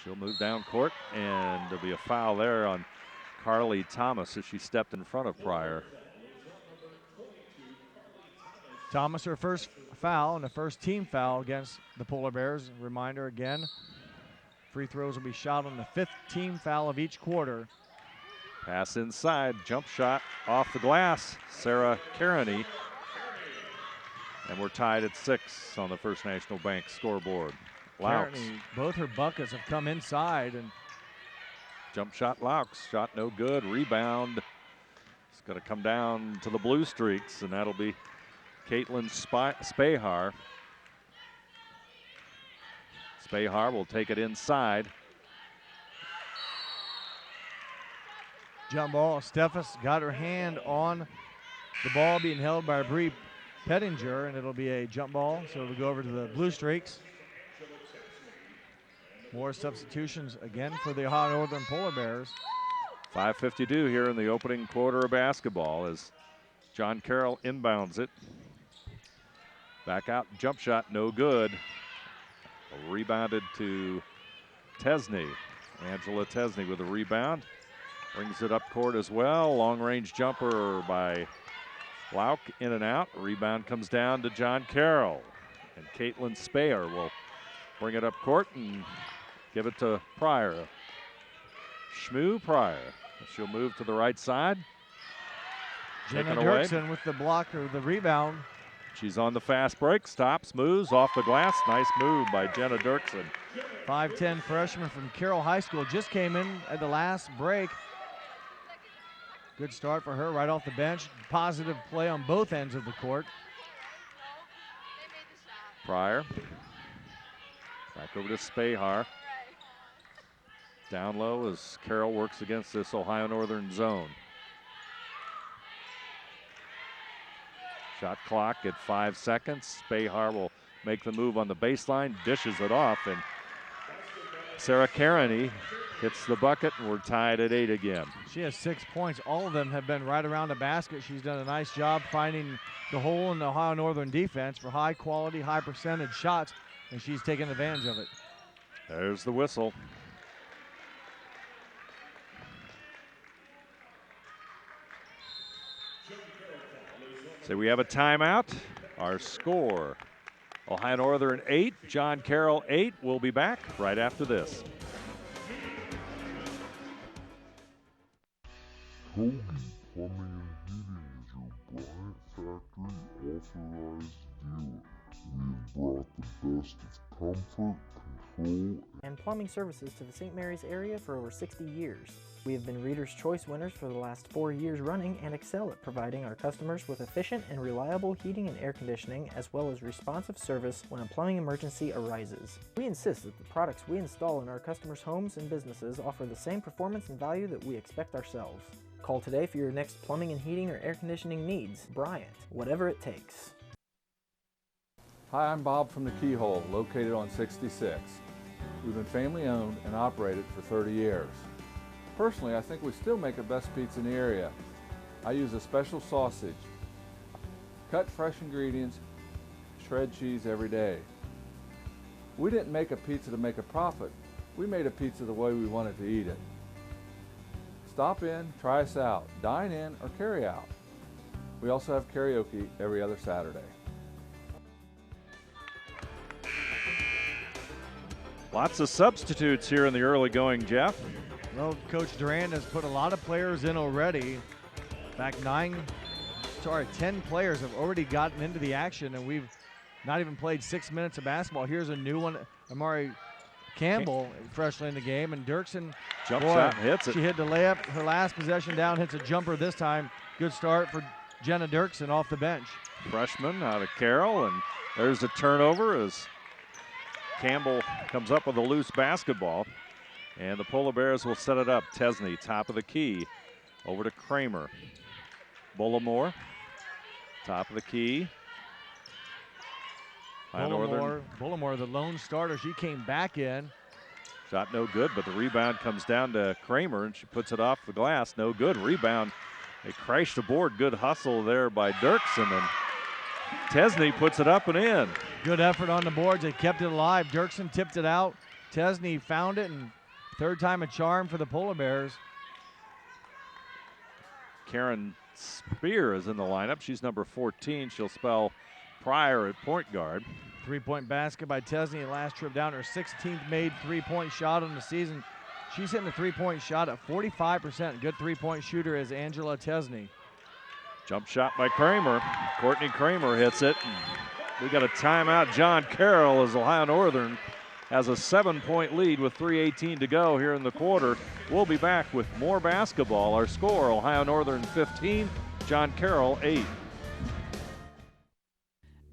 She'll move down court, and there'll be a foul there on Carly Thomas as she stepped in front of Pryor. Thomas, her first foul and the first team foul against the Polar Bears. Reminder again, free throws will be shot on the 5th team foul of each quarter. Pass inside, jump shot off the glass, Sarah Carney. And we're tied at 6 on the First National Bank scoreboard. Laux. Both her buckets have come inside. And jump shot, Laux, shot no good, rebound. It's gonna come down to the Blue Streaks, and that'll be Caitlin Spahar. Spahar will take it inside. Jump ball, Steffes got her hand on the ball being held by Bree Pettinger, and it'll be a jump ball, so it'll go over to the Blue Streaks. More substitutions again for the Ohio Northern Polar Bears. 5:52 here in the opening quarter of basketball as John Carroll inbounds it. Back out, jump shot, no good. Rebounded to Tesney. Angela Tesney with a rebound. Brings it up court as well. Long range jumper by Lauk, in and out. Rebound comes down to John Carroll. And Caitlin Spayer will bring it up court and give it to Pryor. Shmoo Pryor. She'll move to the right side. Jenna Dirksen with the block or the rebound. She's on the fast break, stops, moves off the glass. Nice move by Jenna Dirksen. 5'10" freshman from Carroll High School just came in at the last break. Good start for her right off the bench. Positive play on both ends of the court. Pryor. Back over to Spahar. Down low as Carroll works against this Ohio Northern zone. Shot clock at 5 seconds. Spahar will make the move on the baseline, dishes it off, and Sarah Carney hits the bucket, and we're tied at 8 again. She has 6 points. All of them have been right around the basket. She's done a nice job finding the hole in the Ohio Northern defense for high quality, high percentage shots, and she's taken advantage of it. There's the whistle. So we have a timeout. Our score, Ohio Northern 8, John Carroll 8. We'll be back right after this. Hoagie Plumbing and Heating is your Bryant Factory authorized dealer. We have brought the best of comfort, control, and plumbing services to the St. Mary's area for over 60 years. We have been Reader's Choice winners for the last 4 years running and excel at providing our customers with efficient and reliable heating and air conditioning, as well as responsive service when a plumbing emergency arises. We insist that the products we install in our customers' homes and businesses offer the same performance and value that we expect ourselves. Call today for your next plumbing and heating or air conditioning needs. Bryant, whatever it takes. Hi, I'm Bob from the Keyhole, located on 66. We've been family owned and operated for 30 years. Personally, I think we still make the best pizza in the area. I use a special sausage. Cut fresh ingredients, shred cheese every day. We didn't make a pizza to make a profit. We made a pizza the way we wanted to eat it. Stop in, try us out, dine in, or carry out. We also have karaoke every other Saturday. Lots of substitutes here in the early going, Jeff. Well, Coach Durand has put a lot of players in already. In fact, 10 players have already gotten into the action, and we've not even played 6 minutes of basketball. Here's a new one, Amari Campbell, freshly in the game, and Dirksen. Jump shot and hits it. She hit the layup, her last possession down, hits a jumper this time. Good start for Jenna Dirksen off the bench. Freshman out of Carroll, and there's a turnover as Campbell comes up with a loose basketball. And the Polar Bears will set it up. Tesney, top of the key, over to Kramer. Bullimore, top of the key. Bullimore, the lone starter, she came back in. Shot no good, but the rebound comes down to Kramer, and she puts it off the glass. No good. Rebound. They crashed the board. Good hustle there by Dirksen, and Tesney puts it up and in. Good effort on the boards. They kept it alive. Dirksen tipped it out. Tesney found it and Third time a charm for the Polar Bears. Karen Spear is in the lineup. She's number 14. She'll spell Pryor at point guard. 3-point basket by Tesney. Last trip down, her 16th made three-point shot on the season. She's hitting the three-point shot at 45%. Good three-point shooter is Angela Tesney. Jump shot by Kramer. Courtney Kramer hits it. We got a timeout. John Carroll as Ohio Northern has a 7-point lead with 3:18 to go here in the quarter. We'll be back with more basketball. Our score, Ohio Northern 15, John Carroll 8.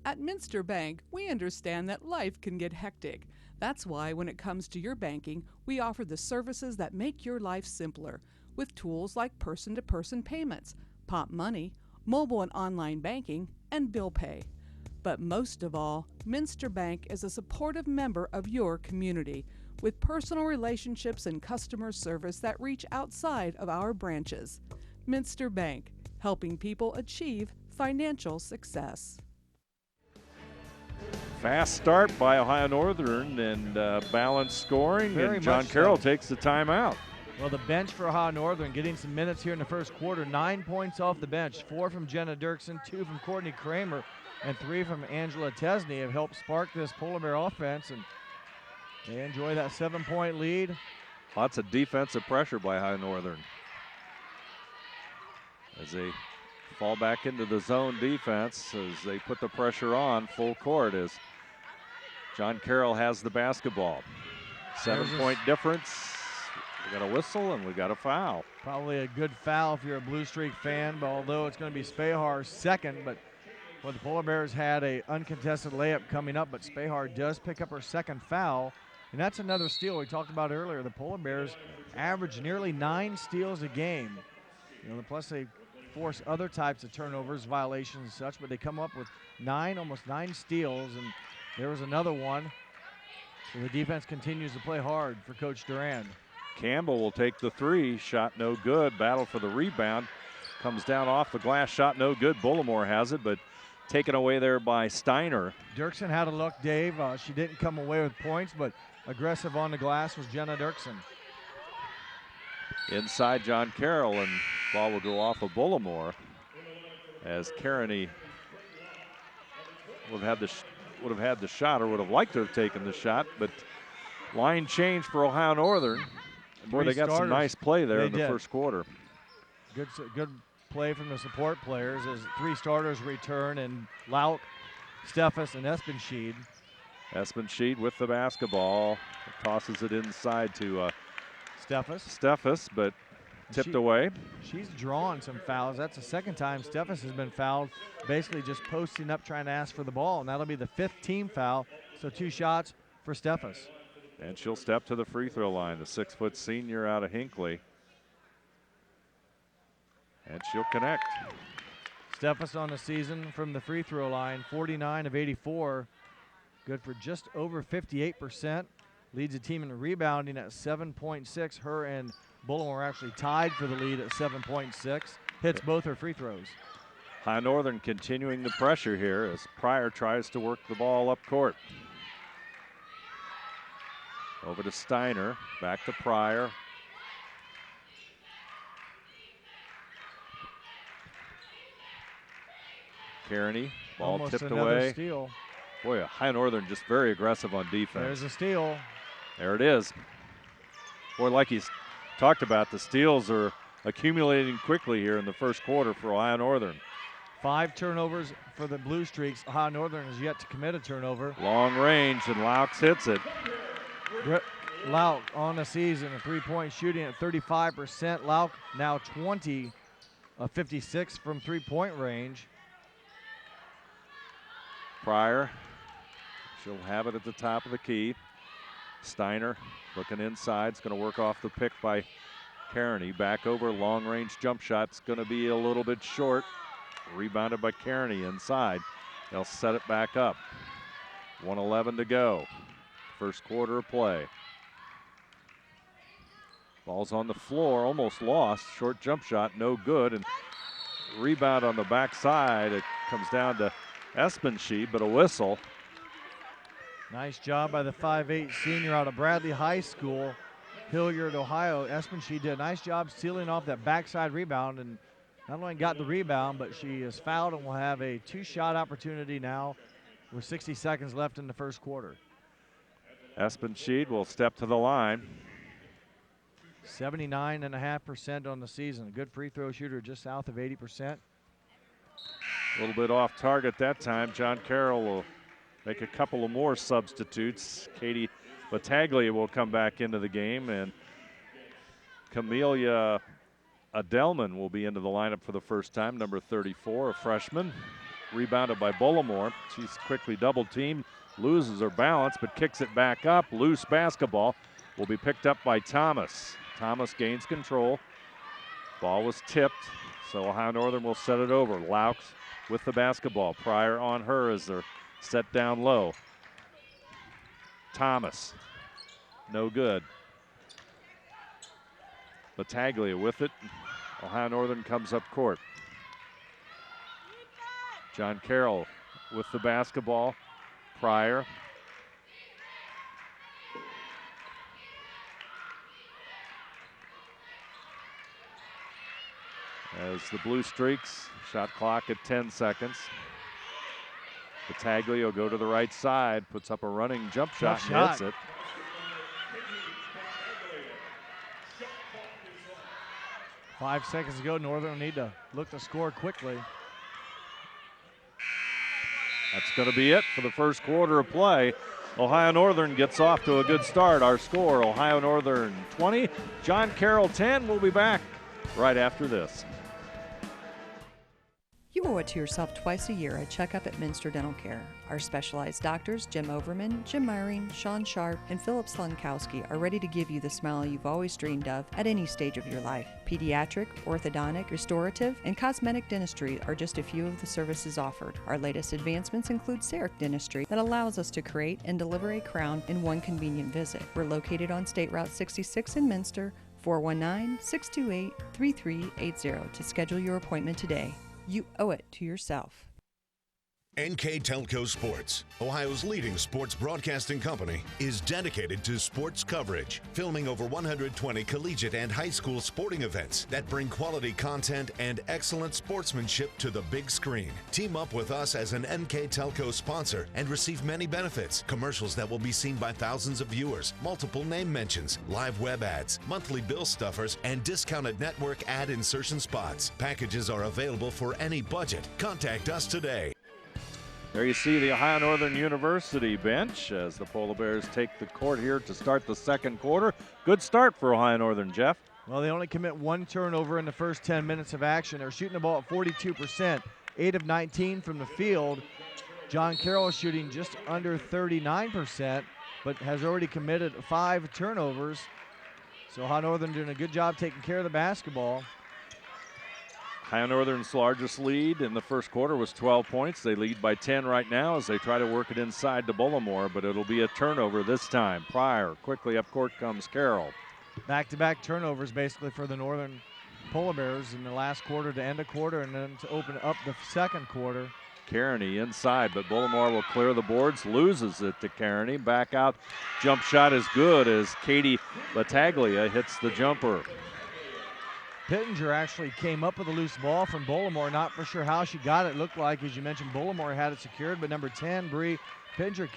At Minster Bank, we understand that life can get hectic. That's why when it comes to your banking, we offer the services that make your life simpler with tools like person-to-person payments, Pop Money, mobile and online banking, and bill pay. But most of all, Minster Bank is a supportive member of your community with personal relationships and customer service that reach outside of our branches. Minster Bank, helping people achieve financial success. Fast start by Ohio Northern and balanced scoring, Very and John much so. Carroll takes the timeout. Well, the bench for Ohio Northern getting some minutes here in the first quarter. 9 points off the bench. 4 from Jenna Dirksen, 2 from Courtney Kramer, and 3 from Angela Tesney have helped spark this Polar Bear offense, and they enjoy that 7-point lead. Lots of defensive pressure by Ohio Northern as they fall back into the zone defense as they put the pressure on full court as John Carroll has the basketball. 7-point difference. We got a whistle and we got a foul. Probably a good foul if you're a Blue Streak fan, but although it's going to be Spehar's second, but well, the Polar Bears had a uncontested layup coming up, but Spehar does pick up her second foul, and that's another steal we talked about earlier. The Polar Bears average nearly 9 steals a game. Plus they force other types of turnovers, violations and such, but they come up with almost 9 steals, and there was another one. So the defense continues to play hard for Coach Durand. Campbell will take the three. Shot no good. Battle for the rebound. Comes down off the glass. Shot no good. Bullimore has it, but taken away there by Steiner. Dirksen had a look, Dave. She didn't come away with points, but aggressive on the glass was Jenna Dirksen. Inside John Carroll, and ball will go off of Bullimore as Kearney would have had the shot, or would have liked to have taken the shot, but line change for Ohio Northern. Boy, they got some nice play there in the first quarter. Good play from the support players as 3 starters return, and Lauk, Steffes, and Espenscheid. Espenscheid with the basketball. Tosses it inside to Steffes, but tipped away. She's drawn some fouls. That's the second time Steffes has been fouled, basically just posting up trying to ask for the ball, and that'll be the 5th team foul, so 2 shots for Steffes. And she'll step to the free throw line, the 6-foot senior out of Hinckley. And she'll connect. Steffes on the season from the free throw line, 49 of 84. Good for just over 58%. Leads the team in rebounding at 7.6. Her and Bullimore are actually tied for the lead at 7.6. Hits both her free throws. High Northern continuing the pressure here as Pryor tries to work the ball up court. Over to Steiner, back to Pryor. Kearney, ball Almost tipped another away. Steal. Boy, High Northern just very aggressive on defense. There's a steal. There it is. Boy, like he's talked about, the steals are accumulating quickly here in the first quarter for Ohio Northern. 5 turnovers for the Blue Streaks. Ohio Northern has yet to commit a turnover. Long range, and Laux hits it. Lauk on the season, a 3-point shooting at 35%. Lauk now 20 of 56 from 3-point range. Pryor, she'll have it at the top of the key. Steiner looking inside. It's going to work off the pick by Kearney. Back over, long range jump shot's going to be a little bit short. Rebounded by Kearney inside. They'll set it back up. 1:11 to go. First quarter of play. Ball's on the floor, almost lost. Short jump shot, no good. And rebound on the backside. It comes down to Espenscheid, but a whistle. Nice job by the 5'8 senior out of Bradley High School. Hilliard, Ohio. Espenshee did a nice job sealing off that backside rebound, and not only got the rebound, but she is fouled and will have a 2-shot opportunity now with 60 seconds left in the first quarter. Espenshee will step to the line. 79.5% on the season. A good free throw shooter, just south of 80%. A little bit off target that time. John Carroll will make a couple of more substitutes. Katie Battaglia will come back into the game, and Camelia Adelman will be into the lineup for the first time, number 34, a freshman. Rebounded by Bullimore. She's quickly double teamed, loses her balance, but kicks it back up. Loose basketball will be picked up by Thomas. Thomas gains control. Ball was tipped, so Ohio Northern will set it over. Laux with the basketball. Pryor on her as they're set down low. Thomas, no good. Battaglia with it. Ohio Northern comes up court. John Carroll with the basketball. Pryor. As the Blue Streaks, shot clock at 10 seconds. Battaglia will go to the right side, puts up a running jump shot and hits it. Five seconds to go. Northern will need to look to score quickly. That's going to be it for the first quarter of play. Ohio Northern gets off to a good start. Our score, Ohio Northern 20, John Carroll 10. We'll be back right after this. You owe it to yourself twice a year a checkup at Minster Dental Care. Our specialized doctors, Jim Overman, Jim Myring, Sean Sharp, and Philip Slunkowski, are ready to give you the smile you've always dreamed of at any stage of your life. Pediatric, orthodontic, restorative, and cosmetic dentistry are just a few of the services offered. Our latest advancements include CEREC dentistry that allows us to create and deliver a crown in one convenient visit. We're located on State Route 66 in Minster, 419-628-3380 to schedule your appointment today. You owe it to yourself. NKTelco Sports, Ohio's leading sports broadcasting company, is dedicated to sports coverage, filming over 120 collegiate and high school sporting events that bring quality content and excellent sportsmanship to the big screen. Team up with us as an NKTelco sponsor and receive many benefits, commercials that will be seen by thousands of viewers, multiple name mentions, live web ads, monthly bill stuffers, and discounted network ad insertion spots. Packages are available for any budget. Contact us today. There you see the Ohio Northern University bench as the Polar Bears take the court here to start the second quarter. Good start for Ohio Northern, Jeff. Well, they only commit one turnover in the first 10 minutes of action. They're shooting the ball at 42%, 8 of 19 from the field. John Carroll is shooting just under 39%, but has already committed 5 turnovers. So Ohio Northern doing a good job taking care of the basketball. Ohio Northern's largest lead in the first quarter was 12 points. They lead by 10 right now as they try to work it inside to Bullimore, but it'll be a turnover this time. Pryor, quickly up court comes Carroll. Back-to-back turnovers basically for the Northern Polar Bears in the last quarter to end a quarter and then to open up the second quarter. Kearney inside, but Bullimore will clear the boards, loses it to Kearney. Back out, jump shot is good as Katie Battaglia hits the jumper. Pittenger actually came up with a loose ball from Bullimore. Not for sure how she got it. Looked like, as you mentioned, Bullimore had it secured, but number 10, Bree Pittenger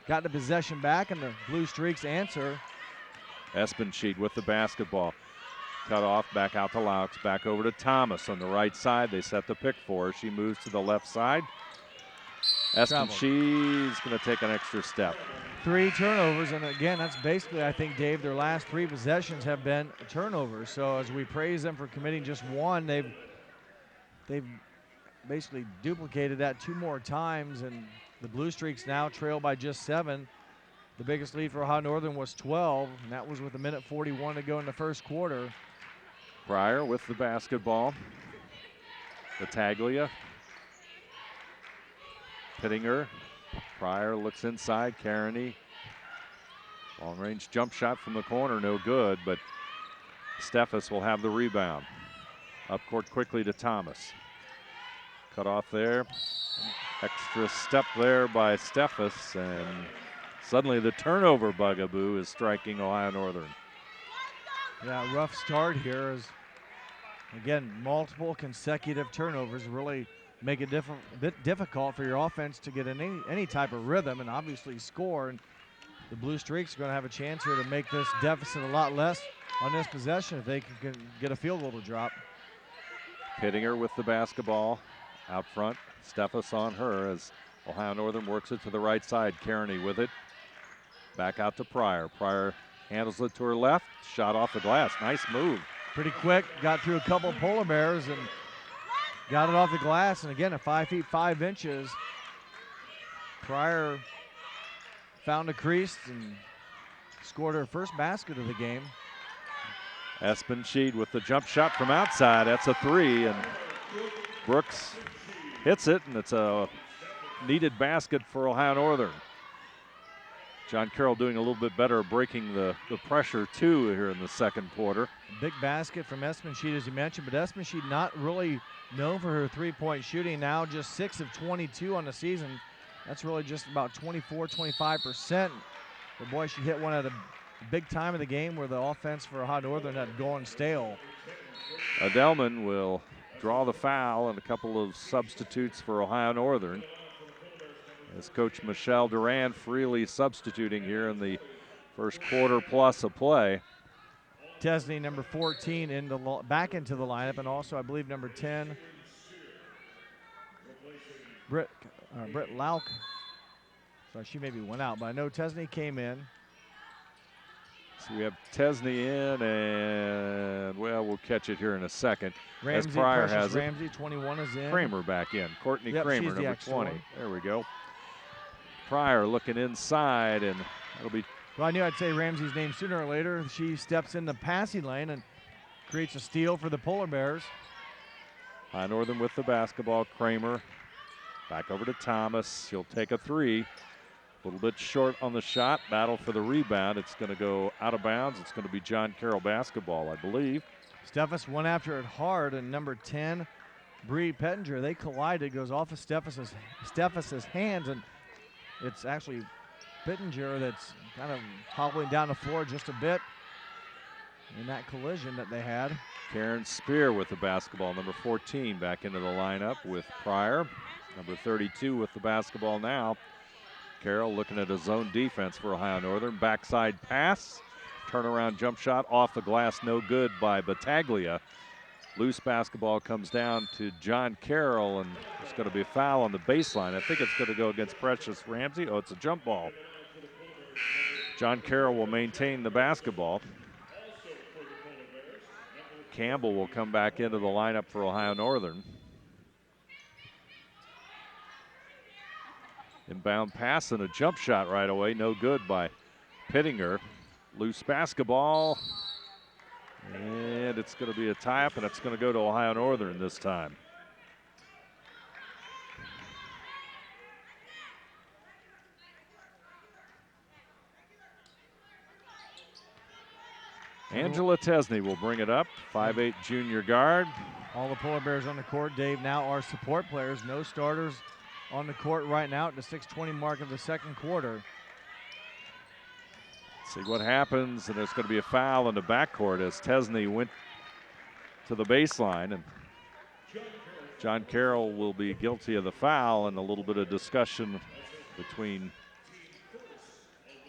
got the possession back, and the Blue Streaks answer. Espenshee with the basketball. Cut off, back out to Laux, back over to Thomas on the right side. They set the pick for her. She moves to the left side. Espenshee's going to take an extra step. 3 turnovers, and again, that's basically, I think, Dave, their last 3 possessions have been turnovers. So as we praise them for committing just one, they've basically duplicated that 2 more times, and the Blue Streaks now trail by just 7. The biggest lead for Ohio Northern was 12, and that was with 1:41 to go in the first quarter. Pryor with the basketball. Battaglia. Pittenger. Pryor looks inside. Kearney. Long range jump shot from the corner, no good, but Steffes will have the rebound. Up court quickly to Thomas. Cut off there. Extra step there by Steffes, and suddenly the turnover bugaboo is striking Ohio Northern. Yeah, rough start here as, again, multiple consecutive turnovers really make it bit difficult for your offense to get in any type of rhythm and obviously score. And the Blue Streaks are going to have a chance here to make this deficit a lot less on this possession if they can get a field goal to drop. Pittinger with the basketball out front. Steffes on her as Ohio Northern works it to the right side. Kearney with it. Back out to Pryor. Pryor handles it to her left. Shot off the glass. Nice move. Pretty quick. Got through a couple Polar Bears and got it off the glass. And again, at 5 feet 5 inches, Pryor found a crease and scored her first basket of the game. Espenscheid with the jump shot from outside. That's a three, and Brooks hits it, and it's a needed basket for Ohio Northern. John Carroll doing a little bit better, breaking the pressure too here in the second quarter. A big basket from Espenscheid, as you mentioned, but Espenscheid not really known for her three-point shooting. Now just 6 of 22 on the season. That's really just about 24-25%. But boy, she hit one at a big time of the game where the offense for Ohio Northern had gone stale. Adelman will draw the foul and a couple of substitutes for Ohio Northern. As Coach Michelle Duran freely substituting here in the first quarter plus of play. Tesney, number 14, back into the lineup, and also I believe number 10, Britt Lauk. So she maybe went out, but I know Tesney came in. So we have Tesney in, and, well, we'll catch it here in a second. Ramsey, as Pryor Precious has Ramsey, 21 is in. Kramer back in. Courtney Kramer, number 20. One. There we go. Pryor looking inside, and that'll be. Well, I knew I'd say Ramsey's name sooner or later. She steps in the passing lane and creates a steal for the Polar Bears. High Northern with the basketball. Kramer back over to Thomas. He'll take a three. A little bit short on the shot. Battle for the rebound. It's going to go out of bounds. It's going to be John Carroll basketball, I believe. Steffes went after it hard, and number 10, Bree Pettinger, they collided. Goes off of Steffes' hands, and it's actually Pittenger that's kind of hobbling down the floor just a bit in that collision that they had. Karen Spear with the basketball, number 14, back into the lineup with Pryor. Number 32 with the basketball now. Carroll looking at a zone defense for Ohio Northern. Backside pass, turnaround jump shot off the glass, no good by Battaglia. Loose basketball comes down to John Carroll, and it's going to be a foul on the baseline. I think it's going to go against Precious Ramsey. Oh, it's a jump ball. John Carroll will maintain the basketball. Campbell will come back into the lineup for Ohio Northern. Inbound pass and a jump shot right away. No good by Pittinger. Loose basketball. And it's going to be a tie-up, and it's going to go to Ohio Northern this time. Angela Tesney will bring it up. 5'8" junior guard. All the Polar Bears on the court, Dave, now are support players. No starters on the court right now at the 6:20 mark of the second quarter. See what happens, and there's going to be a foul in the backcourt as Tesney went to the baseline, and John Carroll will be guilty of the foul, and a little bit of discussion between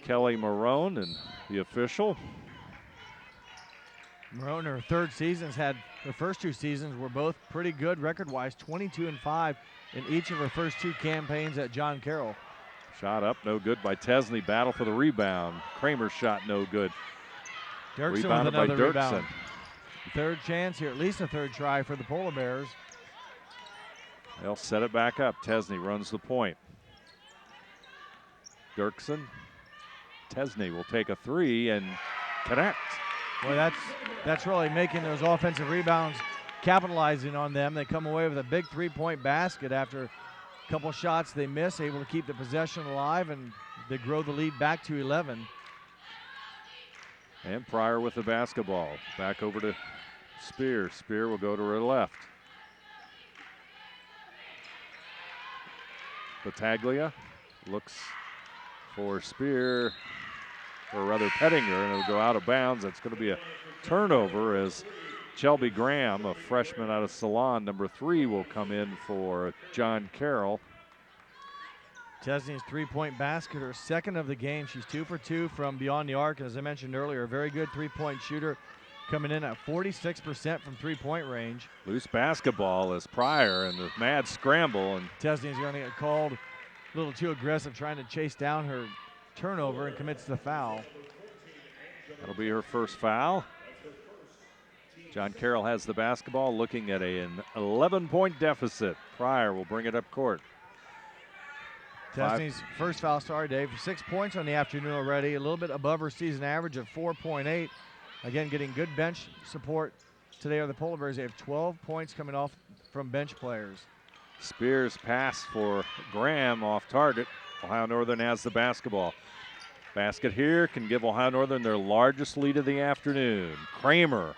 Kelly Marone and the official. Marone, her third season's had, her first two seasons were both pretty good record-wise, 22-5 in each of her first two campaigns at John Carroll. Shot up, no good by Tesney. Battle for the rebound. Kramer's shot, no good. Dirksen Rebounded with by another Dirksen. rebound. Third chance here, at least a third try for the Polar Bears. They'll set it back up. Tesney runs the point. Dirksen. Tesney will take a three and connect. Boy, that's really making those offensive rebounds, capitalizing on them. They come away with a big three-point basket after a couple shots they miss, able to keep the possession alive, and they grow the lead back to 11. And Pryor with the basketball. Back over to Spear. Spear will go to her left. Battaglia looks for Spear. or rather Pettinger, and it'll go out of bounds. That's going to be a turnover as Shelby Graham, a freshman out of Salon, number 3, will come in for John Carroll. Tesney's three-point basket, her second of the game. She's 2 for 2 from beyond the arc. As I mentioned earlier, a very good three-point shooter, coming in at 46% from three-point range. Loose basketball is Pryor, and the mad scramble. And Tesney's going to get called a little too aggressive, trying to chase down her turnover, and commits the foul. That'll be her first foul. John Carroll has the basketball, looking at an 11-point deficit. Pryor will bring it up court. Tesney's first foul, sorry, Dave. 6 points on the afternoon already, a little bit above her season average of 4.8. Again, getting good bench support today are the Polar Bears. They have 12 points coming off from bench players. Spears pass for Graham off target. Ohio Northern has the basketball. Basket here can give Ohio Northern their largest lead of the afternoon. Kramer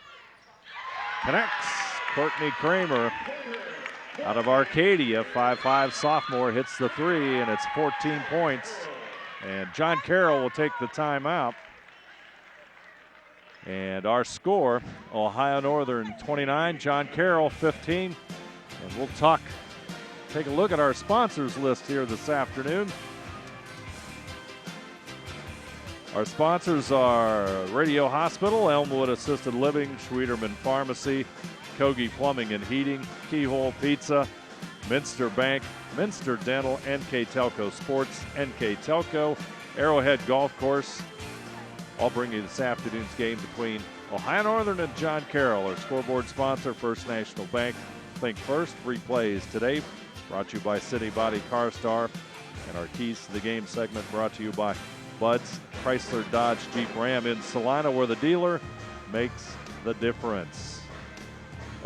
connects. Courtney Kramer out of Arcadia, 5'5" sophomore, hits the three, and it's 14 points. And John Carroll will take the timeout. And our score, Ohio Northern 29, John Carroll 15. And we'll take a look at our sponsors list here this afternoon. Our sponsors are Radio Hospital, Elmwood Assisted Living, Schwederman Pharmacy, Kogi Plumbing and Heating, Keyhole Pizza, Minster Bank, Minster Dental, NKTelco Sports, NKTelco, Arrowhead Golf Course. I'll bring you this afternoon's game between Ohio Northern and John Carroll. Our scoreboard sponsor, First National Bank. Think first, free plays today. Brought to you by City Body Car Star. And our keys to the game segment brought to you by Bud's Chrysler Dodge Jeep Ram in Salina, where the dealer makes the difference.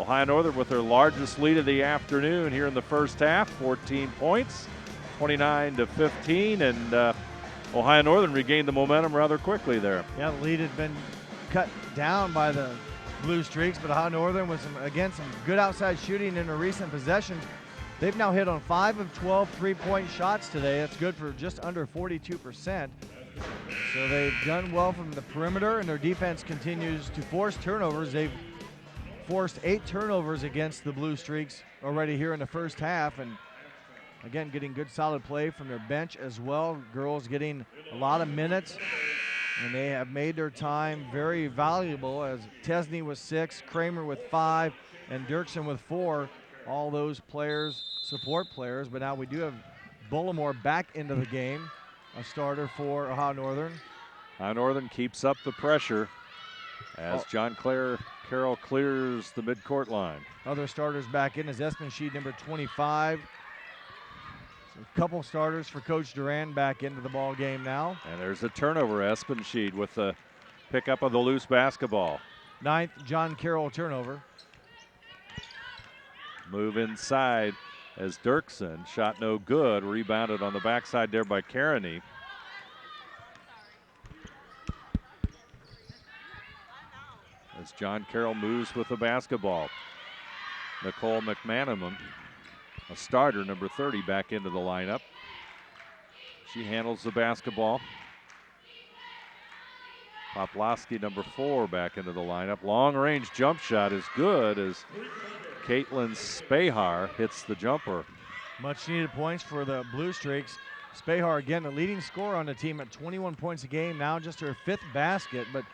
Ohio Northern with their largest lead of the afternoon here in the first half, 14 points, 29-15, and Ohio Northern regained the momentum rather quickly there. Yeah, the lead had been cut down by the Blue Streaks, but Ohio Northern with some good outside shooting in their recent possessions. They've now hit on 5 of 12 three-point shots today. That's good for just under 42%. So they've done well from the perimeter, and their defense continues to force turnovers. They've forced 8 turnovers against the Blue Streaks already here in the first half, and again, getting good solid play from their bench as well. Girls getting a lot of minutes, and they have made their time very valuable, as Tesney with 6, Kramer with 5, and Dirksen with 4. All those players, support players, but now we do have Bullimore back into the game, a starter for Ohio Northern. Ohio Northern keeps up the pressure as John Carroll clears the midcourt line. Other starters back in is Espenshede, number 25. So a couple starters for Coach Duran back into the ball game now. And there's a turnover, Espenshede with the pickup of the loose basketball. 9th John Carroll turnover. Move inside as Dirksen, shot no good, rebounded on the backside there by Carney. As John Carroll moves with the basketball. Nicole McManaman, a starter, number 30, back into the lineup. She handles the basketball. Poplowski, number 4, back into the lineup. Long-range jump shot is good as Caitlin Spahar hits the jumper. Much needed points for the Blue Streaks. Spahar, again, the leading scorer on the team at 21 points a game, now just her 5th basket, but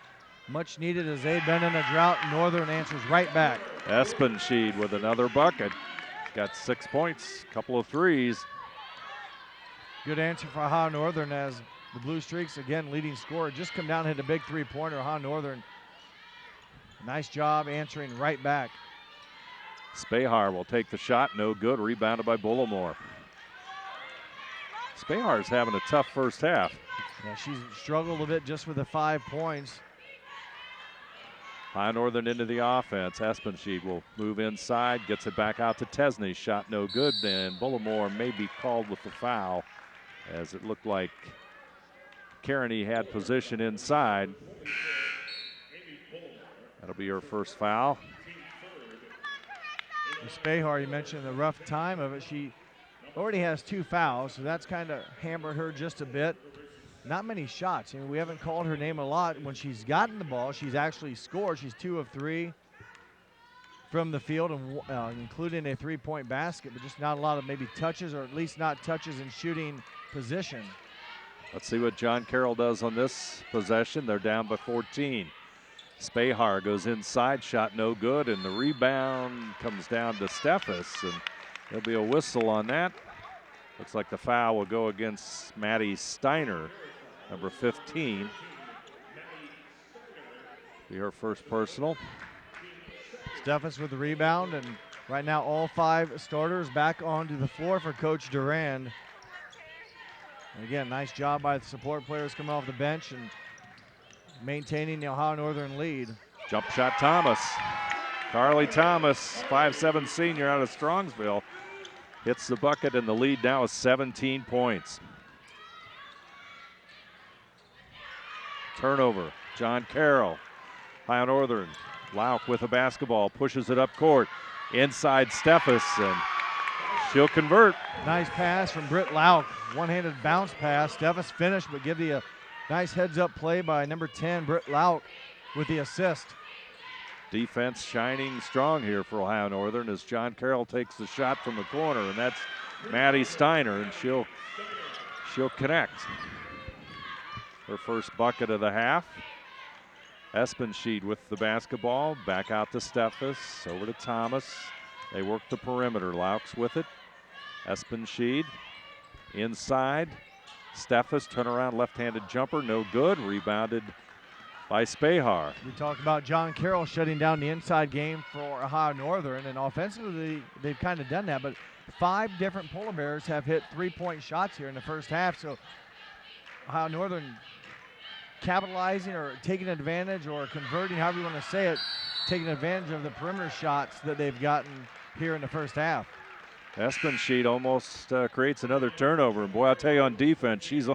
much needed as they've been in a drought. Northern answers right back. Espenshede with another bucket. Got 6 points, couple of threes. Good answer for Ohio Northern as the Blue Streaks, again, leading scorer, just come down and hit a big three-pointer. Ohio Northern, nice job answering right back. Spahar will take the shot, no good, rebounded by Bullimore. Spahar's having a tough first half. Yeah, she's struggled a bit just with the 5 points. Ohio Northern into the offense. Espenshede will move inside, gets it back out to Tesney. Shot no good, and Bullimore may be called with the foul, as it looked like Carney had position inside. That'll be her first foul. Spahar, you mentioned the rough time of it. She already has 2 fouls, so that's kind of hammered her just a bit. not many shots. We haven't called her name a lot. When she's gotten the ball, she's actually scored. She's 2 of 3 from the field, and including a 3-point basket, but just not a lot of maybe touches, or at least not touches in shooting position. Let's see what John Carroll does on this possession. They're down by 14. Spahar goes inside, shot no good, and the rebound comes down to Steffes, and there'll be a whistle on that. Looks like the foul will go against Maddie Steiner, number 15. Be her first personal. Steffes with the rebound, and right now all 5 starters back onto the floor for Coach Durand. And again, nice job by the support players coming off the bench and maintaining the Ohio Northern lead. Jump shot Thomas. Carly Thomas, 5'7" senior out of Strongsville, hits the bucket, and the lead now is 17 points. Turnover, John Carroll. Ohio Northern, Lauk with a basketball, pushes it up court. Inside Steffes, and she'll convert. Nice pass from Britt Lauk. One-handed bounce pass. Steffes finished, but give you a nice heads-up play by number 10, Britt Lauk, with the assist. Defense shining strong here for Ohio Northern as John Carroll takes the shot from the corner, and that's Maddie Steiner, and she'll connect. Her first bucket of the half. Espenschied with the basketball, back out to Steffes, over to Thomas. They work the perimeter. Lauk's with it. Espenschied inside. Steffes, turnaround left-handed jumper, no good. Rebounded by Spahar. We talked about John Carroll shutting down the inside game for Ohio Northern, and offensively they've kind of done that, but 5 different Polar Bears have hit 3-point shots here in the first half, so Ohio Northern capitalizing or taking advantage or converting, however you want to say it, taking advantage of the perimeter shots that they've gotten here in the first half. Espenschied almost creates another turnover, and boy, I'll tell you, on defense, she's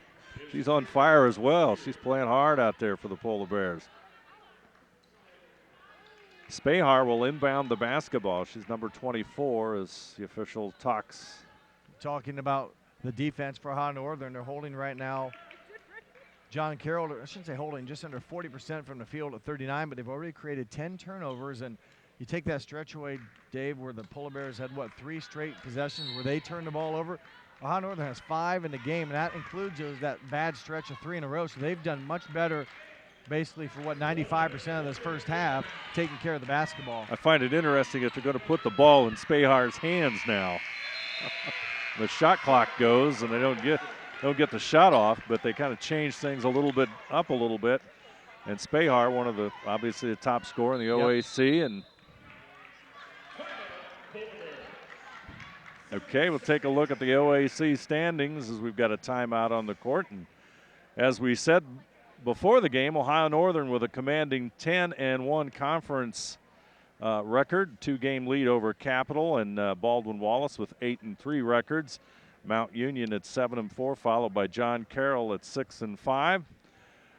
on fire as well. She's playing hard out there for the Polar Bears. Spahar will inbound the basketball. She's number 24 as the official talks. Talking about the defense for Ohio Northern, they're holding right now John Carroll, I shouldn't say holding, just under 40% from the field at 39, but they've already created 10 turnovers, and you take that stretch away, Dave, where the Polar Bears had, 3 straight possessions where they turned the ball over. Ohio Northern has 5 in the game, and that includes that bad stretch of 3 in a row. So they've done much better, basically, for 95% of this first half, taking care of the basketball. I find it interesting that they're going to put the ball in Spahar's hands now. The shot clock goes, and they don't get the shot off, but they kind of change things a little bit. And Spahar, one of the obviously the top scorer in the OAC, and okay, we'll take a look at the OAC standings as we've got a timeout on the court. And as we said before the game, Ohio Northern with a commanding 10-1 conference record, 2-game lead over Capital, and Baldwin Wallace with 8-3 records. Mount Union at 7-4, followed by John Carroll at 6-5.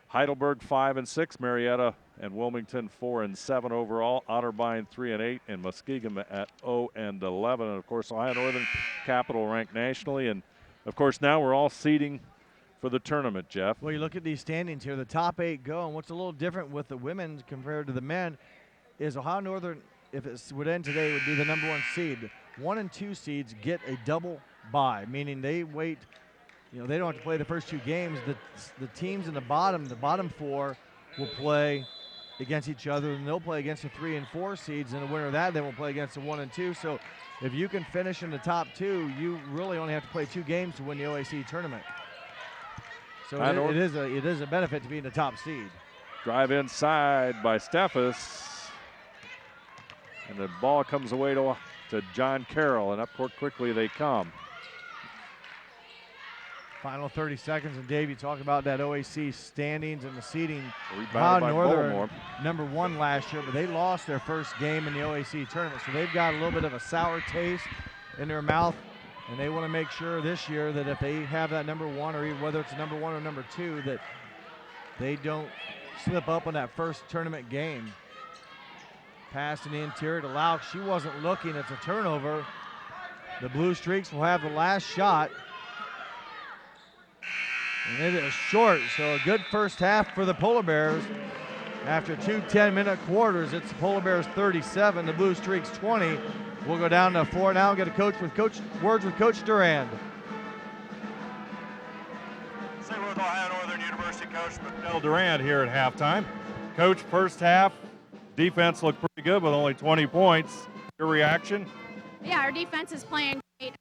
Heidelberg 5-6, Marietta and Wilmington 4-7 overall. Otterbein 3-8, and Muskegon at 0-11. And of course, Ohio Northern, Capital ranked nationally, and of course now we're all seeding for the tournament, Jeff. Well, you look at these standings here, the top 8 go, and what's a little different with the women compared to the men is Ohio Northern, if it would end today, would be the number 1 seed. 1 and 2 seeds get a double bye, meaning they wait. They don't have to play the first 2 games. The teams in the bottom 4 will play against each other, and they'll play against the 3 and 4 seeds, and the winner of that then will play against the 1 and 2. So if you can finish in the top 2, you really only have to play 2 games to win the OAC tournament. So it is a benefit to be in the top seed. Drive inside by Steffes, and the ball comes away to John Carroll, and up court quickly they come. Final 30 seconds, and Dave, you talk about that OAC standings and the seeding. Rebounded by Northern, Baltimore. number 1 last year, but they lost their first game in the OAC tournament, so they've got a little bit of a sour taste in their mouth, and they want to make sure this year that if they have that number 1, or even whether it's number 1 or number 2, that they don't slip up on that first tournament game. Pass in the interior to Lauk. She wasn't looking. It's a turnover. The Blue Streaks will have the last shot. And it is short, so a good first half for the Polar Bears. After two 10-minute quarters, it's the Polar Bears 37, the Blue Streaks 20. We'll go down to the floor now and get words with Coach Durand. Say we're with Ohio Northern University coach Michelle Durand here at halftime. Coach, first half, defense looked pretty good with only 20 points. Your reaction? Yeah, our defense is playing great.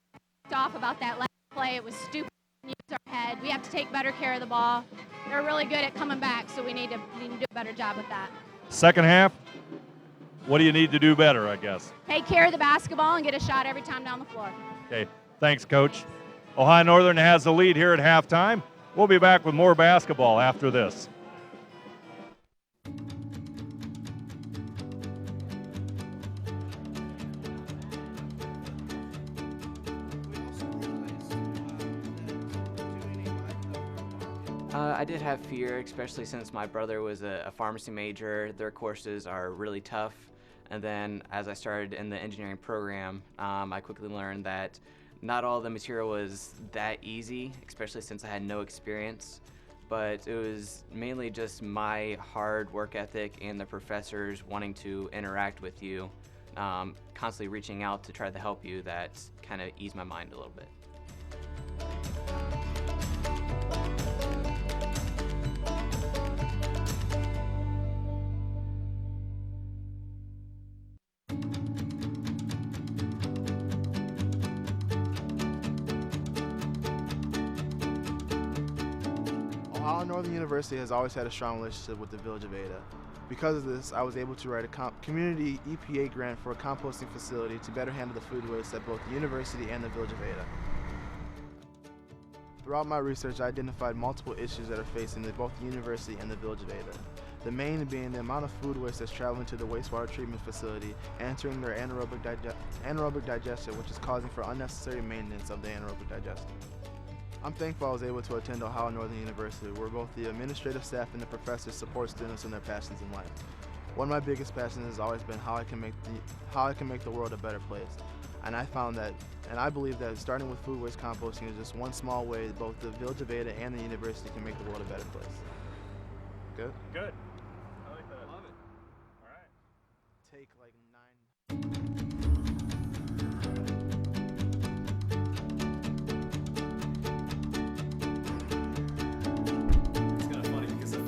Off about that last play. It was stupid to use our head. We have to take better care of the ball. They're really good at coming back, so we need to do a better job with that. Second half, what do you need to do better, I guess? Take care of the basketball and get a shot every time down the floor. Okay, thanks, Coach. Ohio Northern has the lead here at halftime. We'll be back with more basketball after this. I did have fear, especially since my brother was a pharmacy major. Their courses are really tough. And then as I started in the engineering program, I quickly learned that not all the material was that easy, especially since I had no experience. But it was mainly just my hard work ethic and the professors wanting to interact with you, constantly reaching out to try to help you, that kind of eased my mind a little bit. Ohio Northern University has always had a strong relationship with the Village of Ada. Because of this, I was able to write a community EPA grant for a composting facility to better handle the food waste at both the university and the Village of Ada. Throughout my research, I identified multiple issues that are facing both the university and the Village of Ada. The main being the amount of food waste that's traveling to the wastewater treatment facility, entering their anaerobic digestion, which is causing for unnecessary maintenance of the anaerobic digestion. I'm thankful I was able to attend Ohio Northern University, where both the administrative staff and the professors support students in their passions in life. One of my biggest passions has always been how I can make the world a better place. And I believe that starting with food waste composting is just one small way that both the Village of Ada and the university can make the world a better place. Good? Good. I like that. Love it. All right. Take like 9.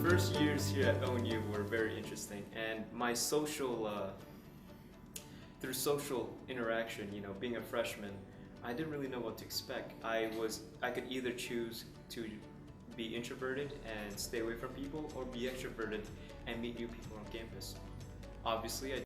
First years here at ONU were very interesting, and my through social interaction, being a freshman, I didn't really know what to expect. I could either choose to be introverted and stay away from people, or be extroverted and meet new people on campus. Obviously, I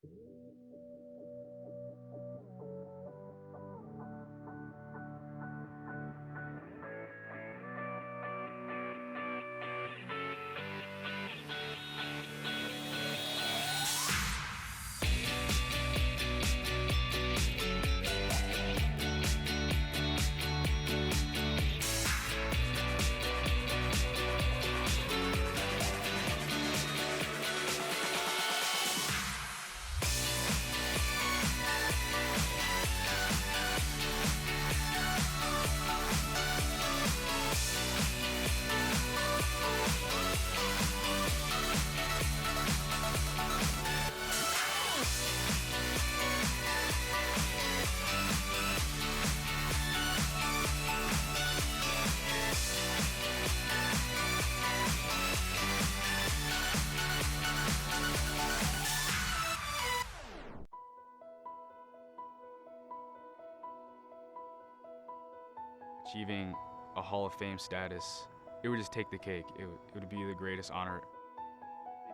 Achieving a Hall of Fame status, it would just take the cake. It would be the greatest honor.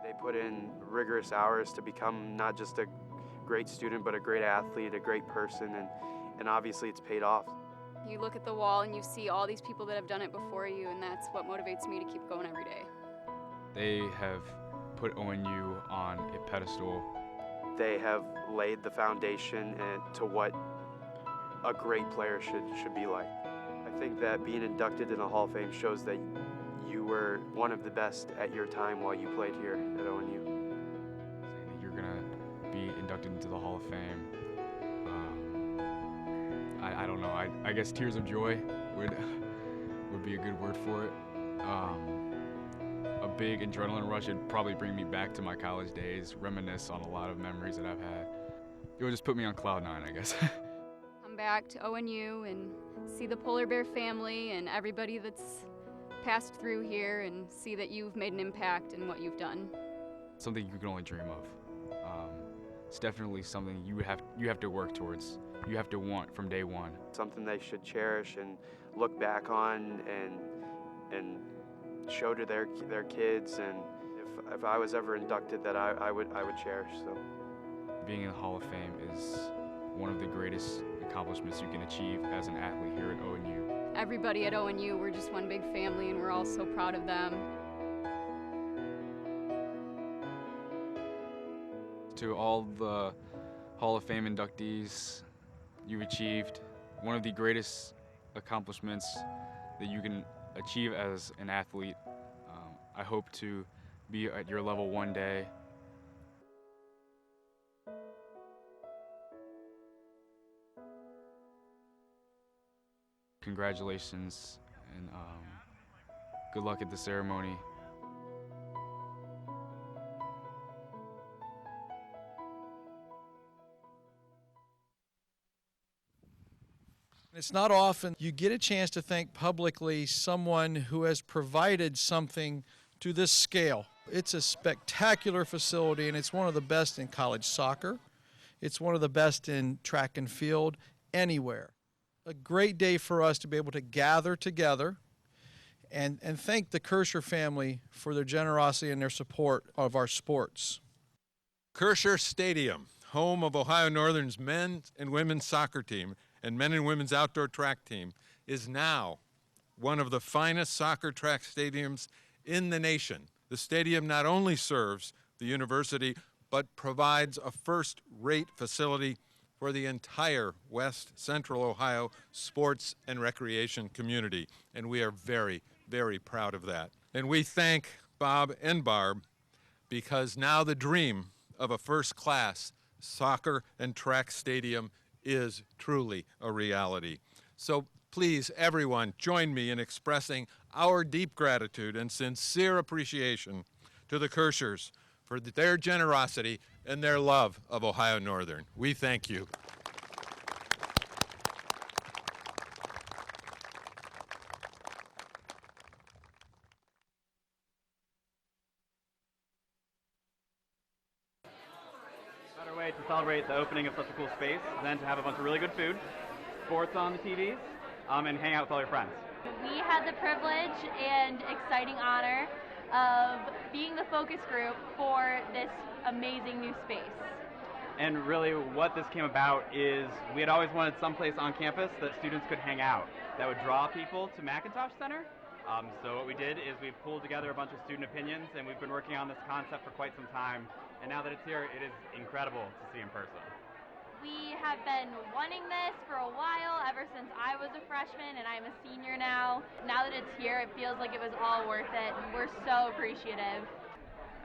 They put in rigorous hours to become not just a great student, but a great athlete, a great person, and obviously it's paid off. You look at the wall and you see all these people that have done it before you, and that's what motivates me to keep going every day. They have put ONU on a pedestal. They have laid the foundation to what a great player should be like. I think that being inducted in the Hall of Fame shows that you were one of the best at your time while you played here at ONU. Saying that you're gonna be inducted into the Hall of Fame, I don't know. I guess tears of joy would be a good word for it. A big adrenaline rush would probably bring me back to my college days, reminisce on a lot of memories that I've had. It would just put me on cloud nine, I guess. Come back to ONU and see the polar bear family and everybody that's passed through here and see that you've made an impact in what you've done. Something you can only dream of. It's definitely something you have to work towards. You have to want from day one. Something they should cherish and look back on and show to their kids. And if I was ever inducted, that I would cherish. So being in the Hall of Fame is one of the greatest accomplishments you can achieve as an athlete here at ONU. Everybody at ONU, we're just one big family and we're all so proud of them. To all the Hall of Fame inductees, you've achieved one of the greatest accomplishments that you can achieve as an athlete. I hope to be at your level one day. Congratulations and good luck at the ceremony. It's not often you get a chance to thank publicly someone who has provided something to this scale. It's a spectacular facility, and it's one of the best in college soccer. It's one of the best in track and field anywhere. A great day for us to be able to gather together and thank the Kirscher family for their generosity and their support of our sports. Kirscher Stadium, home of Ohio Northern's men's and women's soccer team and men and women's outdoor track team, is now one of the finest soccer track stadiums in the nation. The stadium not only serves the university, but provides a first-rate facility for the entire West Central Ohio sports and recreation community. And we are very, very proud of that. And we thank Bob and Barb, because now the dream of a first-class soccer and track stadium is truly a reality. So please, everyone, join me in expressing our deep gratitude and sincere appreciation to the Kirschers for their generosity and their love of Ohio Northern. We thank you. Better way to celebrate the opening of such a cool space than to have a bunch of really good food, sports on the TVs, and hang out with all your friends. We had the privilege and exciting honor of being the focus group for this amazing new space. And really what this came about is we had always wanted someplace on campus that students could hang out that would draw people to Macintosh Center. So what we did is we pulled together a bunch of student opinions, and we've been working on this concept for quite some time. And now that it's here, it is incredible to see in person. We have been wanting this for a while, ever since I was a freshman and I'm a senior now. Now that it's here, it feels like it was all worth it, and we're so appreciative.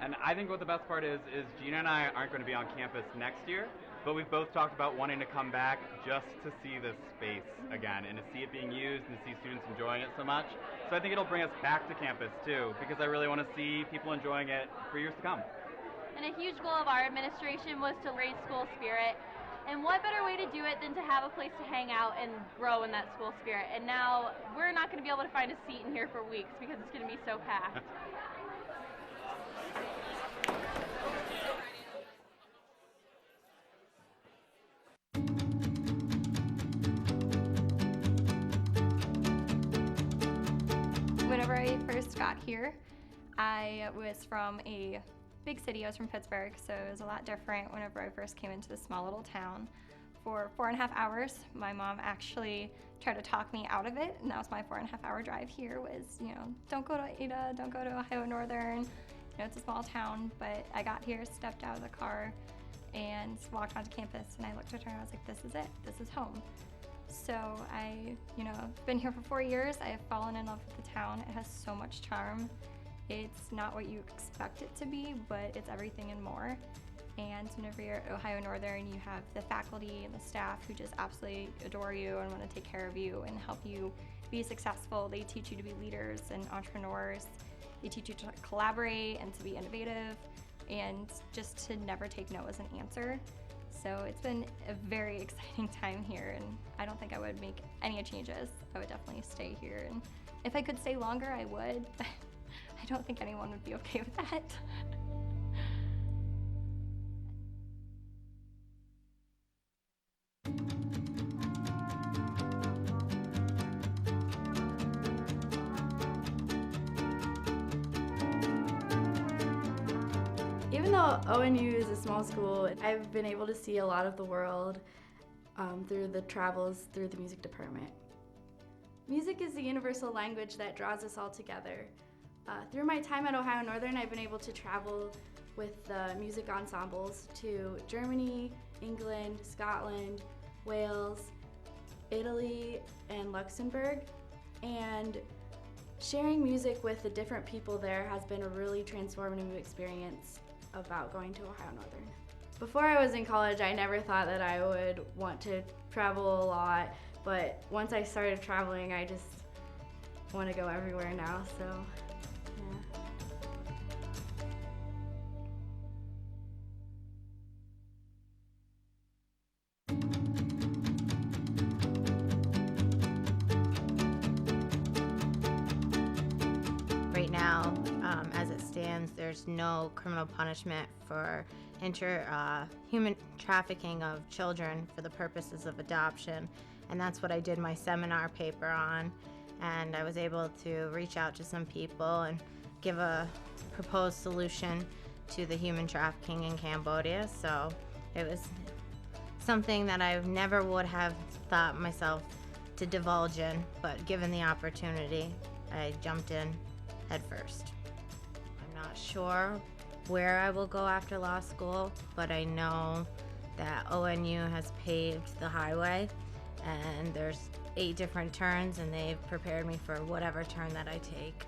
And I think what the best part is Gina and I aren't going to be on campus next year, but we've both talked about wanting to come back just to see this space again and to see it being used and to see students enjoying it so much. So I think it'll bring us back to campus too, because I really want to see people enjoying it for years to come. And a huge goal of our administration was to raise school spirit. And what better way to do it than to have a place to hang out and grow in that school spirit? And now we're not going to be able to find a seat in here for weeks because it's going to be so packed. Whenever I first got here, I was from a big city. I was from Pittsburgh, so it was a lot different whenever I first came into this small little town. For 4.5 hours, my mom actually tried to talk me out of it, and that was my 4.5 hour drive here was, don't go to Ada, don't go to Ohio Northern. It's a small town, but I got here, stepped out of the car, and walked onto campus, and I looked at her and I was like, this is it, this is home. So I've been here for 4 years. I have fallen in love with the town. It has so much charm. It's not what you expect it to be, but it's everything and more. And whenever you're at Ohio Northern, you have the faculty and the staff who just absolutely adore you and want to take care of you and help you be successful. They teach you to be leaders and entrepreneurs. They teach you to collaborate and to be innovative and just to never take no as an answer. So it's been a very exciting time here, and I don't think I would make any changes. I would definitely stay here, and if I could stay longer, I would, but I don't think anyone would be okay with that. Even though ONU is a small school, I've been able to see a lot of the world through the travels through the music department. Music is the universal language that draws us all together. Through my time at Ohio Northern, I've been able to travel with the music ensembles to Germany, England, Scotland, Wales, Italy, and Luxembourg. And sharing music with the different people there has been a really transformative experience about going to Ohio Northern. Before I was in college, I never thought that I would want to travel a lot, but once I started traveling, I just want to go everywhere now, so yeah. Right now, as it stands, there's no criminal punishment for human trafficking of children for the purposes of adoption, and that's what I did my seminar paper on. And I was able to reach out to some people and give a proposed solution to the human trafficking in Cambodia. So it was something that I never would have thought myself to divulge in, but given the opportunity, I jumped in head first. I'm not sure where I will go after law school, but I know that ONU has paved the highway, and there's 8 different turns, and they've prepared me for whatever turn that I take.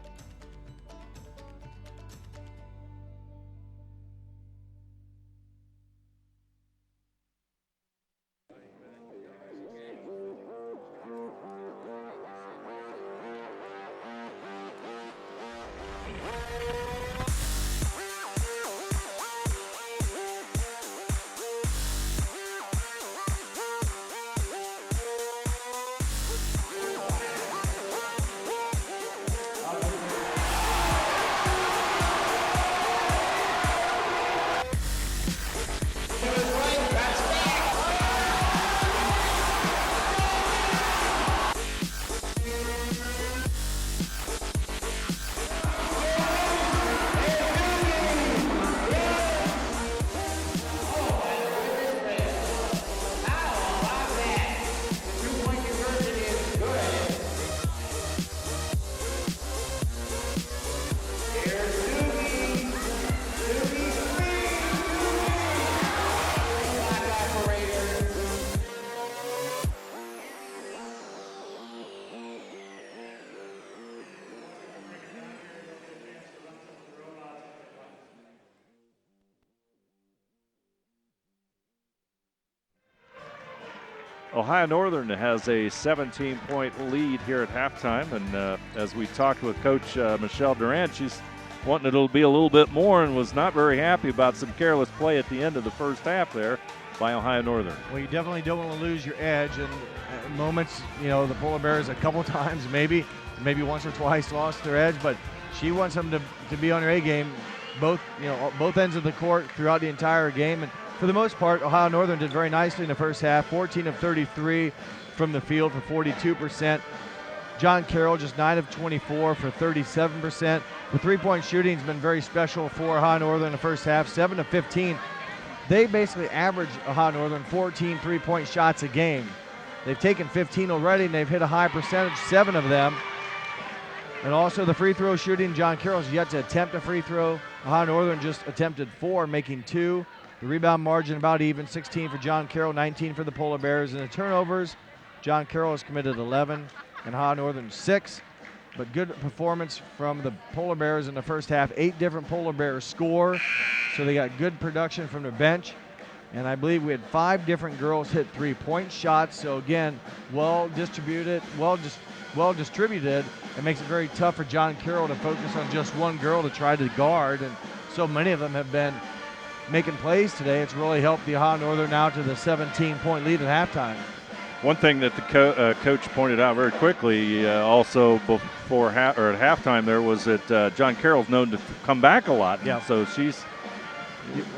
Ohio Northern has a 17-point lead here at halftime, and as we talked with Coach Michelle Durant, she's wanting it to be a little bit more and was not very happy about some careless play at the end of the first half there by Ohio Northern. Well, you definitely don't want to lose your edge, and at moments, you know, the Polar Bears a couple times, maybe once or twice lost their edge, but she wants them to be on their A game, both ends of the court throughout the entire game. And for the most part, Ohio Northern did very nicely in the first half, 14 of 33 from the field for 42%. John Carroll just 9 of 24 for 37%. The three-point shooting has been very special for Ohio Northern in the first half, 7 of 15. They basically average Ohio Northern 14 three-point shots a game. They've taken 15 already, and they've hit a high percentage, 7 of them. And also the free throw shooting, John Carroll's yet to attempt a free throw. Ohio Northern just attempted 4, making 2. The rebound margin about even, 16 for John Carroll, 19 for the Polar Bears. And the turnovers, John Carroll has committed 11 and Ohio Northern 6. but good performance from the Polar Bears in the first half. 8 different Polar Bears score, so they got good production from the bench. And I believe we had 5 different girls hit 3-point shots. So again, well distributed. It makes it very tough for John Carroll to focus on just one girl to try to guard. And so many of them have been making plays today. It's really helped the Ohio Northern now to the 17-point lead at halftime. One thing that the coach pointed out very quickly, also before at halftime, there was that John Carroll's known to come back a lot. Yeah. So she's.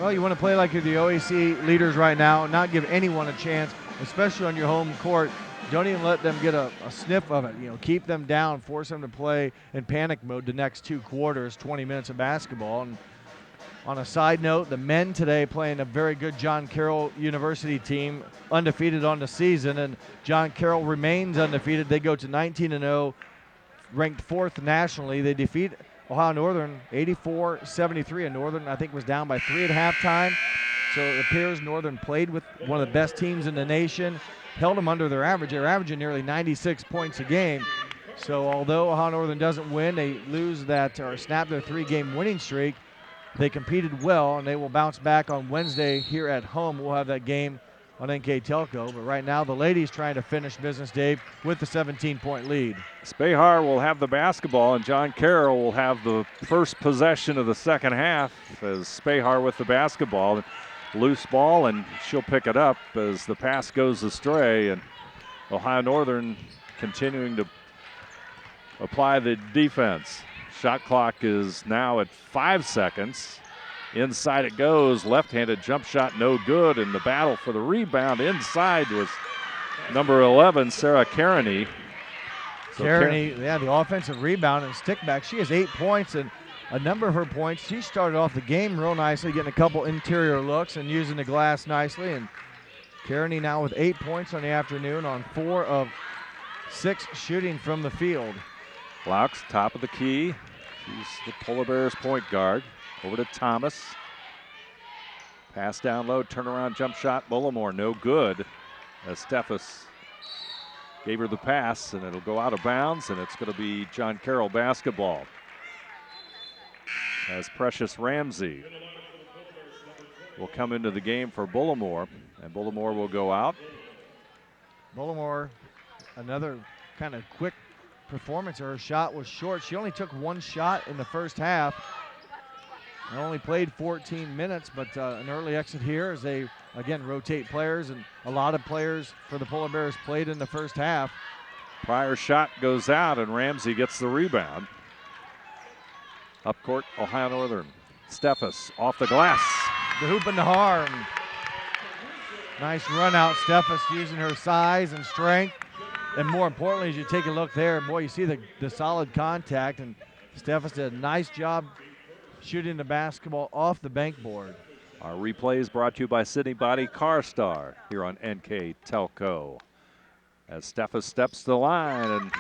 Well, you want to play like you're the OAC leaders right now, not give anyone a chance, especially on your home court. Don't even let them get a sniff of it. Keep them down, force them to play in panic mode the next 2 quarters, 20 minutes of basketball. And on a side note, the men today playing a very good John Carroll University team, undefeated on the season, and John Carroll remains undefeated. They go to 19-0, ranked 4th nationally. They defeat Ohio Northern 84-73, and Northern, I think, was down by 3 at halftime. So it appears Northern played with one of the best teams in the nation, held them under their average. They're averaging nearly 96 points a game. So although Ohio Northern doesn't win, they lose that or snap their 3-game winning streak. They competed well, and they will bounce back on Wednesday here at home. We'll have that game on NKTelco. But right now, the ladies trying to finish business, Dave, with the 17-point lead. Spahar will have the basketball, and John Carroll will have the first possession of the second half as Spahar with the basketball. Loose ball, and she'll pick it up as the pass goes astray, and Ohio Northern continuing to apply the defense. Shot clock is now at 5 seconds. Inside it goes, left-handed jump shot, no good, and the battle for the rebound inside was number 11, Sarah Carney. Carney, the offensive rebound and stick back. She has 8 points, and a number of her points, she started off the game real nicely, getting a couple interior looks and using the glass nicely. And Carney now with 8 points on the afternoon on 4 of 6 shooting from the field. Laux, top of the key. She's the Polar Bears point guard. Over to Thomas. Pass down low, turnaround jump shot. Bullimore, no good. As Steffes gave her the pass, and it'll go out of bounds, and it's going to be John Carroll basketball. As Precious Ramsey will come into the game for Bullimore, and Bullimore will go out. Bullimore, another kind of quick performance. Her shot was short. She only took 1 shot in the first half. And only played 14 minutes, but an early exit here as they, again, rotate players, and a lot of players for the Polar Bears played in the first half. Prior shot goes out, and Ramsey gets the rebound. Up court, Ohio Northern. Steffes off the glass. The hoop and the harm. Nice run out. Steffes using her size and strength. And more importantly, as you take a look there, boy, you see the solid contact. And Steffes did a nice job shooting the basketball off the bank board. Our replay is brought to you by Sydney Body CarStar here on NKTelco. As Steffes steps to the line and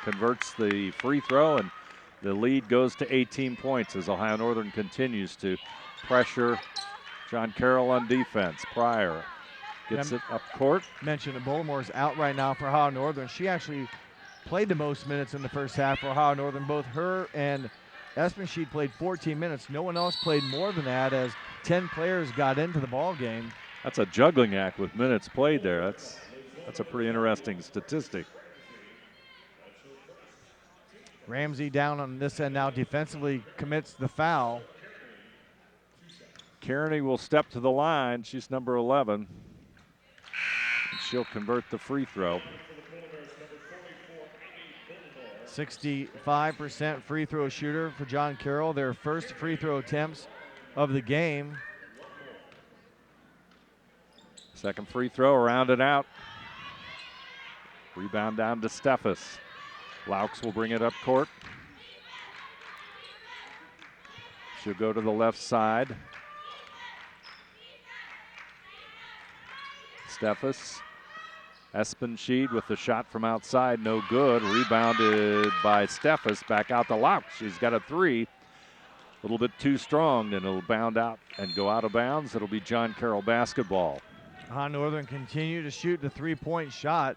converts the free throw, and the lead goes to 18 points as Ohio Northern continues to pressure John Carroll on defense. Pryor gets it up court. Mentioned that Bullimore's out right now for Ohio Northern. She actually played the most minutes in the first half for Ohio Northern. Both her and Espensheed played 14 minutes. No one else played more than that as 10 players got into the ball game. That's a juggling act with minutes played there. That's a pretty interesting statistic. Ramsey down on this end now defensively commits the foul. Kearney will step to the line. She's number 11. And she'll convert the free throw. 65% free throw shooter for John Carroll. Their first free throw attempts of the game. Second free throw, around and out. Rebound down to Steffes. Laux will bring it up court. She'll go to the left side. Steffes. Espensheed with the shot from outside, no good. Rebounded by Steffes, back out to Laux. She's got a 3. A little bit too strong, and it'll bound out and go out of bounds. It'll be John Carroll basketball. Ohio Northern continue to shoot the 3-point shot.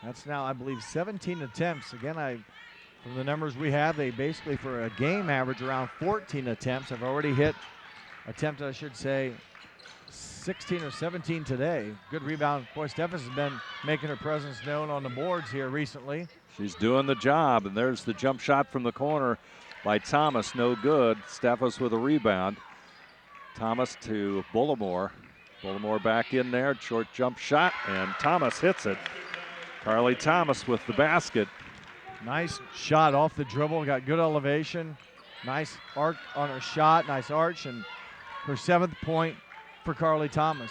That's now, I believe, 17 attempts. Again, I From the numbers we have, they basically, for a game average, around 14 attempts, have already attempted, I should say, 16 or 17 today. Good rebound. Boy, Steffes has been making her presence known on the boards here recently. She's doing the job, and there's the jump shot from the corner by Thomas. No good. Steffes with a rebound. Thomas to Bullimore. Bullimore back in there. Short jump shot, and Thomas hits it. Carly Thomas with the basket. Nice shot off the dribble. Got good elevation. Nice arc on her shot. Nice arch, and her 7th point for Carly Thomas.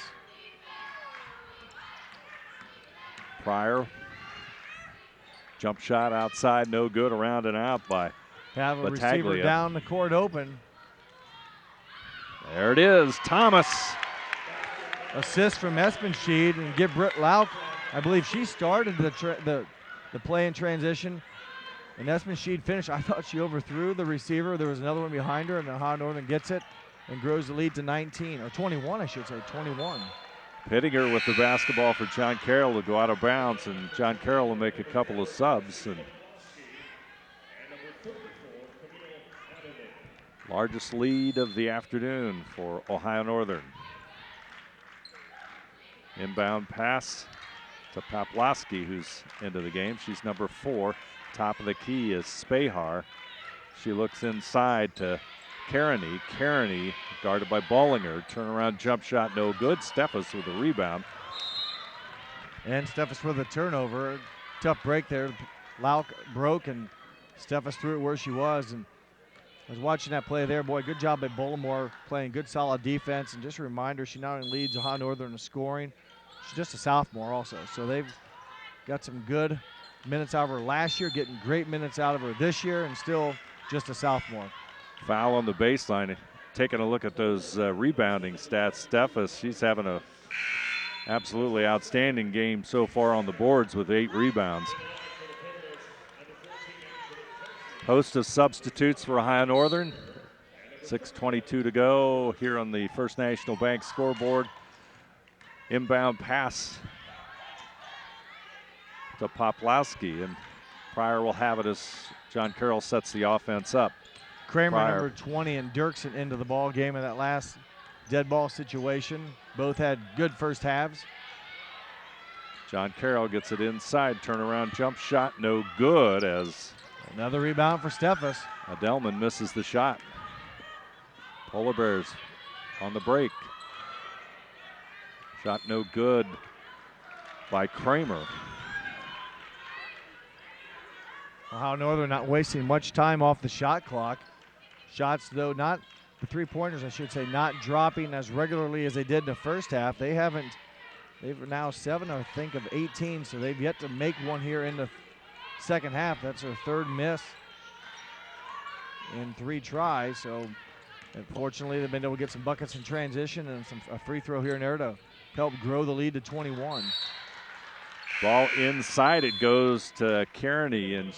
Pryor. Jump shot outside, no good. Around and out by Have a Battaglia. receiver down the court open. There it is, Thomas. Assist from Espenscheid, and give Britt Lauk. I believe she started the play in transition. And Espenscheid finished. I thought she overthrew the receiver. There was another one behind her, and Ohio Northern gets it and grows the lead to 19, or 21, I should say, 21. Pittinger with the basketball for John Carroll to go out of bounds, and John Carroll will make a couple of subs. And largest lead of the afternoon for Ohio Northern. Inbound pass to Poplawski, who's into the game. She's number 4. Top of the key is Spahar. She looks inside to Kearney. Kearney guarded by Bollinger. Turnaround jump shot, no good. Steffes with a rebound. And Steffes with a turnover. Tough break there. Lauk broke, and Steffes threw it where she was. And I was watching that play there. Boy, good job by Bullimore, playing good, solid defense. And just a reminder, she not only leads Ohio Northern in scoring, she's just a sophomore also. So they've got some good minutes out of her last year, getting great minutes out of her this year, and still just a sophomore. Foul on the baseline. Taking a look at those rebounding stats, Steffes, she's having a absolutely outstanding game so far on the boards with 8 rebounds. Host of substitutes for Ohio Northern. 6:22 to go here on the First National Bank scoreboard. Inbound pass to Poplawski, and Pryor will have it as John Carroll sets the offense up. Kramer, Pryor. number 20, and Dirksen into the ball game in that last dead ball situation. Both had good first halves. John Carroll gets it inside. Turnaround jump shot, no good, as another rebound for Steffes. Adelman misses the shot. Polar Bears on the break. Shot no good by Kramer. Ohio Northern not wasting much time off the shot clock. Shots, though, not the three-pointers, I should say, not dropping as regularly as they did in the first half. They've now 7, I think, of 18, so they've yet to make one here in the second half. That's their 3rd miss in 3 tries. So, unfortunately, they've been able to get some buckets in transition and a free throw here and there to help grow the lead to 21. Ball inside, it goes to Kearney, and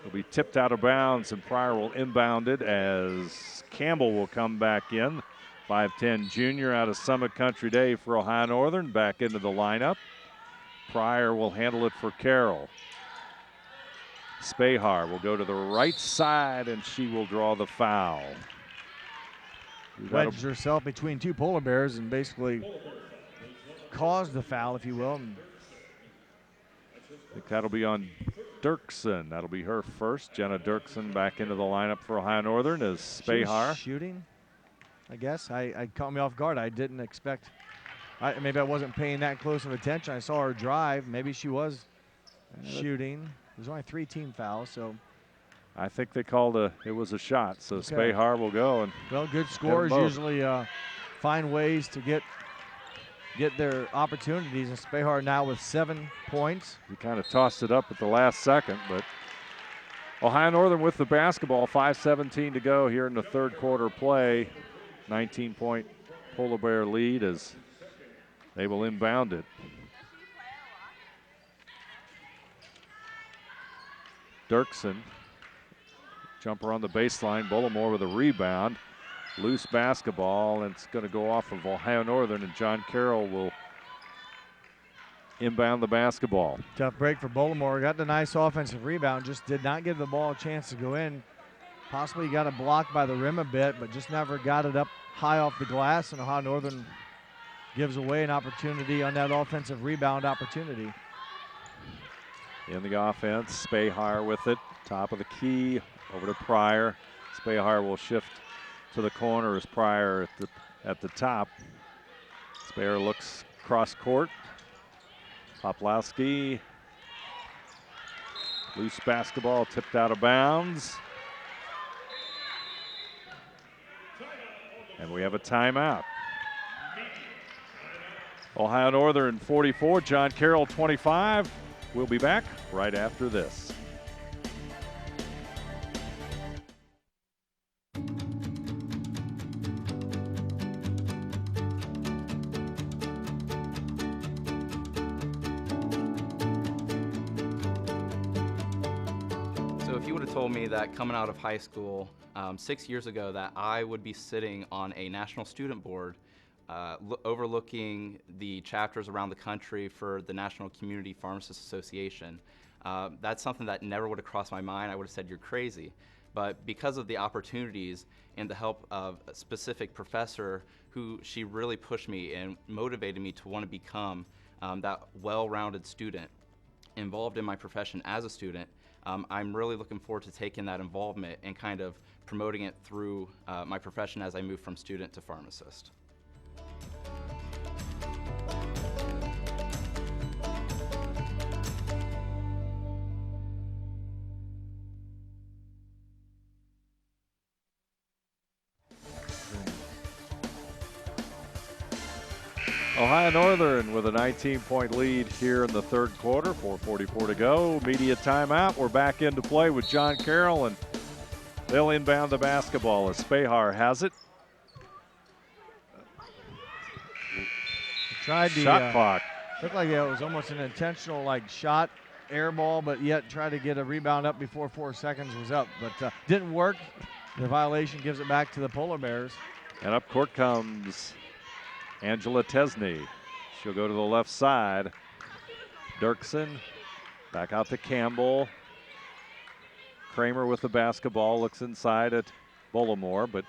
will be tipped out of bounds, and Pryor will inbound it as Campbell will come back in. 5'10" junior out of Summit Country Day for Ohio Northern, back into the lineup. Pryor will handle it for Carroll. Spahar will go to the right side, and she will draw the foul. Wedged herself between 2 Polar Bears and basically caused the foul, if you will. I think that'll be on Dirksen. That'll be her first. Jenna Dirksen back into the lineup for Ohio Northern as Spahar. Shooting, I guess. I caught me off guard. I didn't expect. Maybe I wasn't paying that close of attention. I saw her drive. Maybe she was shooting. There's only 3 team fouls, so. I think they called it was a shot, so okay. Spahar will go. And well, good scorers usually find ways to get their opportunities, and Spahar now with 7 points. He kind of tossed it up at the last second, but Ohio Northern with the basketball, 5:17 to go here in the 3rd quarter play. 19-point Polar Bear lead as they will inbound it. Dirksen, jumper on the baseline, Bullimore with a rebound. Loose basketball, and it's going to go off of Ohio Northern, and John Carroll will inbound the basketball. Tough break for Bollimore. Got the nice offensive rebound, just did not give the ball a chance to go in. Possibly got a block by the rim a bit, but just never got it up high off the glass, and Ohio Northern gives away an opportunity on that offensive rebound opportunity. In the offense, Spahar with it, top of the key, over to Pryor. Spahar will shift to the corner as Pryor at the top. Spahar looks cross court. Poplawski, loose basketball tipped out of bounds. And we have a timeout. Ohio Northern 44, John Carroll 25. We'll be back right after this. So if you would have told me that coming out of high school 6 years ago that I would be sitting on a national student board overlooking the chapters around the country for the National Community Pharmacists Association, that's something that never would have crossed my mind. I would have said you're crazy. But because of the opportunities and the help of a specific professor who she really pushed me and motivated me to want to become that well-rounded student involved in my profession as a student, I'm really looking forward to taking that involvement and kind of promoting it through my profession as I move from student to pharmacist. Ohio Northern with a 19-point lead here in the third quarter, 4:44 to go. Media timeout. We're back into play with John Carroll, and they'll inbound the basketball as Spahar has it. Tried the shot clock. Looked like it was almost an intentional shot, air ball, but yet tried to get a rebound up before 4 seconds was up, but didn't work. The violation gives it back to the Polar Bears. And up court comes Angela Tesney. She'll go to the left side. Dirksen back out to Campbell. Kramer with the basketball looks inside at Bollimore, but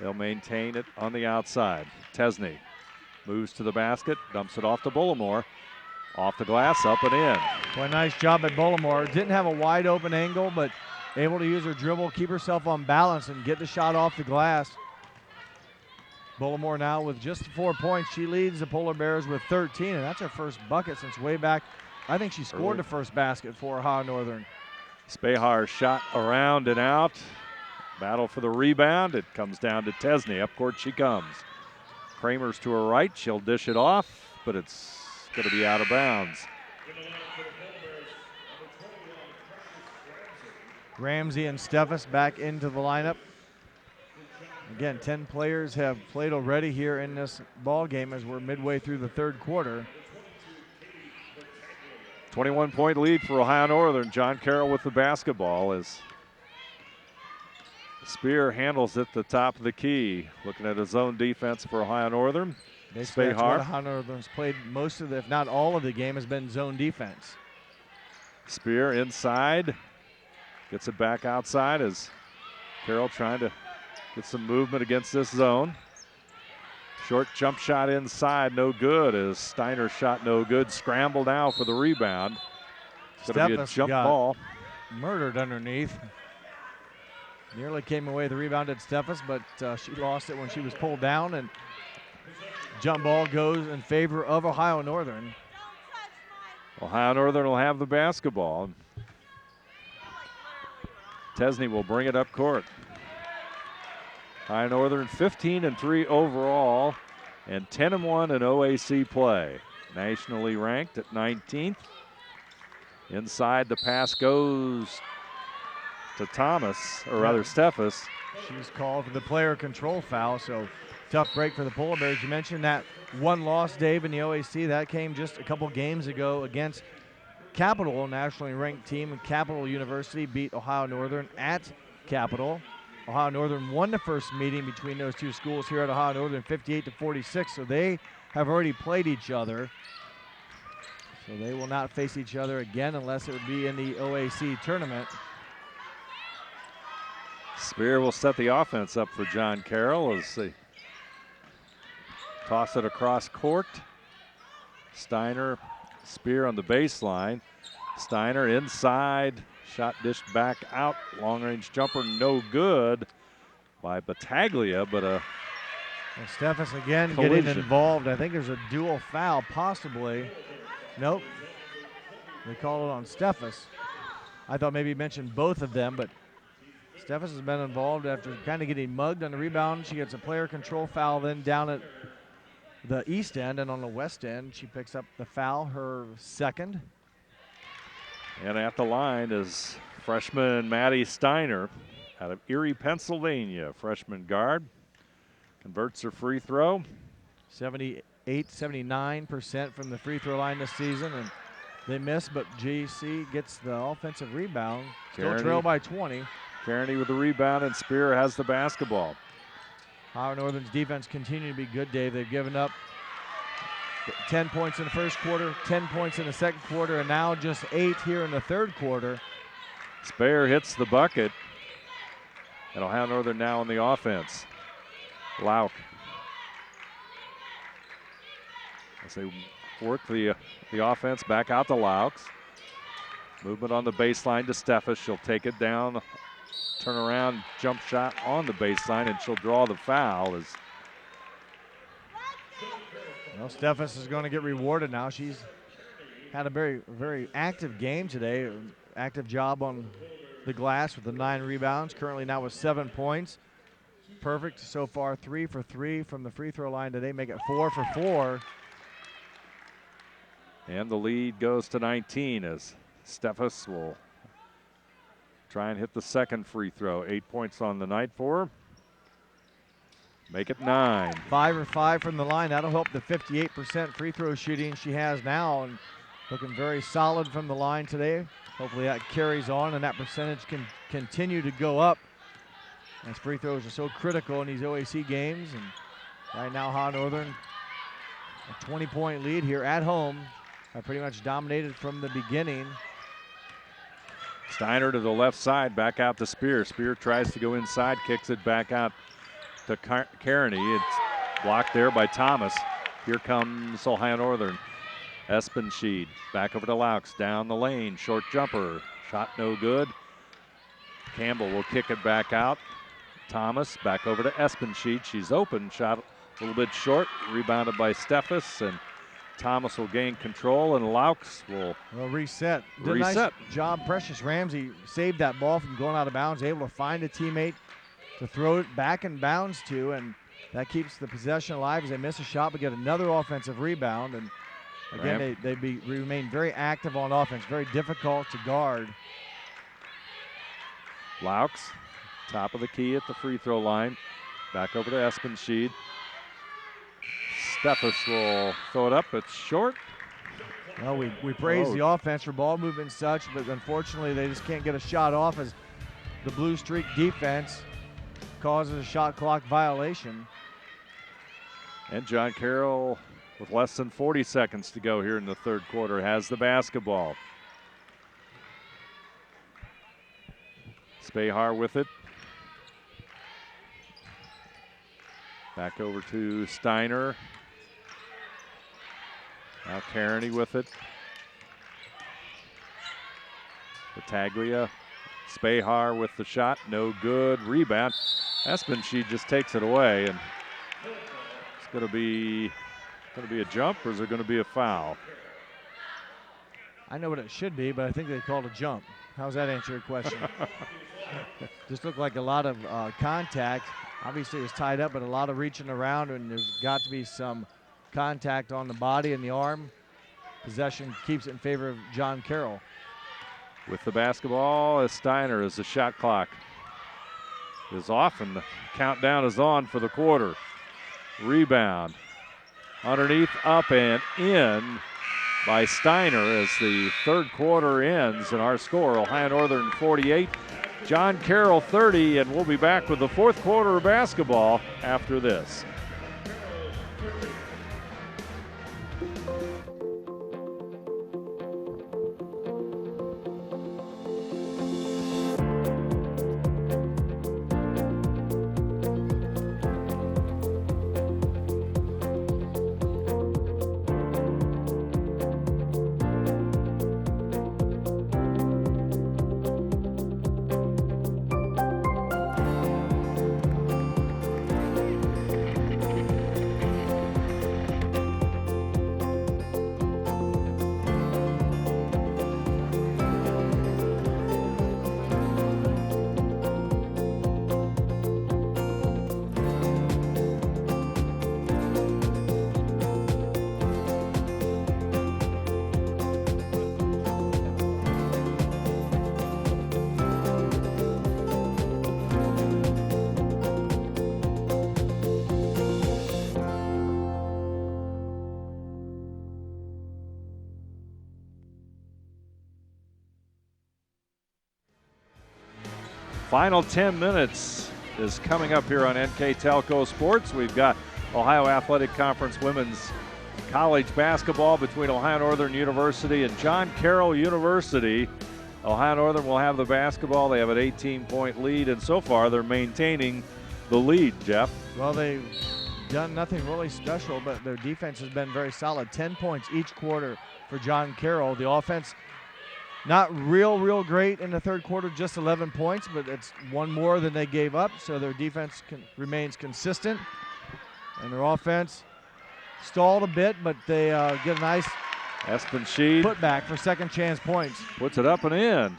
they'll maintain it on the outside. Tesney moves to the basket, dumps it off to Bollimore. Off the glass, up and in. Well, nice job at Bollimore. Didn't have a wide open angle, but able to use her dribble, keep herself on balance, and get the shot off the glass. Bollimore now with just 4 points. She leads the Polar Bears with 13, and that's her first bucket since way back. I think she scored the first basket for Ohio Northern. Spahar shot around and out. Battle for the rebound. It comes down to Tesney. Up court she comes. Kramer's to her right. She'll dish it off, but it's going to be out of bounds. Ramsey and Steffes back into the lineup. Again, 10 players have played already here in this ball game as we're midway through the third quarter. 21-point lead for Ohio Northern. John Carroll with the basketball as Spear handles it the top of the key. Looking at his own defense for Ohio Northern. Basically, that's what Ohio Northern's played most of the, if not all of the game, has been zone defense. Spear inside. Gets it back outside as Carroll trying to get some movement against this zone. Short jump shot inside, no good as Steiner's shot no good. Scramble now for the rebound. It's going to be a jump ball. Murdered underneath. Nearly came away the rebound at Steffes, but she lost it when she was pulled down, and jump ball goes in favor of Ohio Northern. Ohio Northern will have the basketball. Tesney will bring it up court. Ohio Northern 15-3 overall and 10-1 in OAC play. Nationally ranked at 19th. Inside the pass goes to Thomas, or rather Steffes. She's called for the player control foul, so tough break for the Polar Bears. You mentioned that one loss, Dave, in the OAC. That came just a couple games ago against Capital, a nationally ranked team. Capital University beat Ohio Northern at Capital. Ohio Northern won the first meeting between those two schools here at Ohio Northern 58-46, so they have already played each other. So they will not face each other again unless it would be in the OAC tournament. Spear will set the offense up for John Carroll as they toss it across court. Steiner, Spear on the baseline. Steiner inside, shot dished back out. Long-range jumper, no good by Battaglia, but a and Steffes again collision. getting involved. I think there's a dual foul, possibly. Nope. They call it on Steffes. I thought maybe he mentioned both of them, but Steffes has been involved after kind of getting mugged on the rebound. She gets a player control foul then down at the east end, and on the west end, she picks up the foul, her second. And at the line is freshman Maddie Steiner out of Erie, Pennsylvania. Freshman guard converts her free throw. 79% from the free throw line this season, and they miss, but GC gets the offensive rebound. Still trail by 20. Kearney with the rebound, and Spear has the basketball. Ohio Northern's defense continued to be good, Dave. They've given up 10 points in the first quarter, 10 points in the second quarter, and now just 8 here in the third quarter. Spear hits the bucket, and Ohio Northern now on the offense. Lauk as they work the offense back out to Laux. Movement on the baseline to Steffes. She'll take it down, turn around, jump shot on the baseline, and she'll draw the foul. Well, Steffes is going to get rewarded now. She's had a very, very active game today. Active job on the glass with the 9 rebounds. Currently now with 7 points. Perfect so far, 3 for 3 from the free throw line today. Make it 4 for 4. And the lead goes to 19 as Steffes will try and hit the second free throw. 8 points on the night for her. Make it 9. 5 for 5 from the line. That'll help the 58% free throw shooting she has now, and looking very solid from the line today. Hopefully that carries on and that percentage can continue to go up, as free throws are so critical in these OAC games. And right now, Ohio Northern, a 20-point lead here at home. I pretty much dominated from the beginning. Steiner to the left side, back out to Spear. Spear tries to go inside, kicks it back out to Kearney. It's blocked there by Thomas. Here comes Ohio Northern. Espenschied back over to Laux, down the lane, short jumper, shot no good. Campbell will kick it back out. Thomas back over to Espenschied. She's open, shot a little bit short, rebounded by Steffes, and Thomas will gain control, and Laux will reset. Did a nice job. Precious Ramsey saved that ball from going out of bounds, able to find a teammate to throw it back in bounds to, and that keeps the possession alive as they miss a shot but get another offensive rebound. And again, they remain very active on offense, very difficult to guard. Laux, top of the key at the free throw line. Back over to Espenschied. Steffes will throw it up. It's short. Well, we praise the offense for ball movement and such, but unfortunately they just can't get a shot off as the Blue Streak defense causes a shot clock violation. And John Carroll, with less than 40 seconds to go here in the third quarter, has the basketball. Spahar with it. Back over to Steiner. Now Kearney with it. Battaglia. Spahar with the shot, no good. Rebound. Espenschied just takes it away, and it's going to be a jump, or is there going to be a foul? I know what it should be, but I think they called a jump. How's that answer your question? Just looked like a lot of contact. Obviously it was tied up, but a lot of reaching around, and there's got to be some contact on the body and the arm. Possession keeps it in favor of John Carroll. With the basketball is Steiner as the shot clock is off and the countdown is on for the quarter. Rebound. Underneath, up and in by Steiner as the third quarter ends, and our score, Ohio Northern 48, John Carroll 30, and we'll be back with the fourth quarter of basketball after this. Final 10 minutes is coming up here on NKTelco Sports. We've got Ohio Athletic Conference women's college basketball between Ohio Northern University and John Carroll University. Ohio Northern will have the basketball. They have an 18-point lead, and so far they're maintaining the lead, Jeff. Well, they've done nothing really special, but their defense has been very solid. 10 points each quarter for John Carroll. The offense, not real great in the third quarter, just 11 points, but it's one more than they gave up, so their defense remains consistent. And their offense stalled a bit, but they get a nice Espen putback for second chance points. Puts it up and in.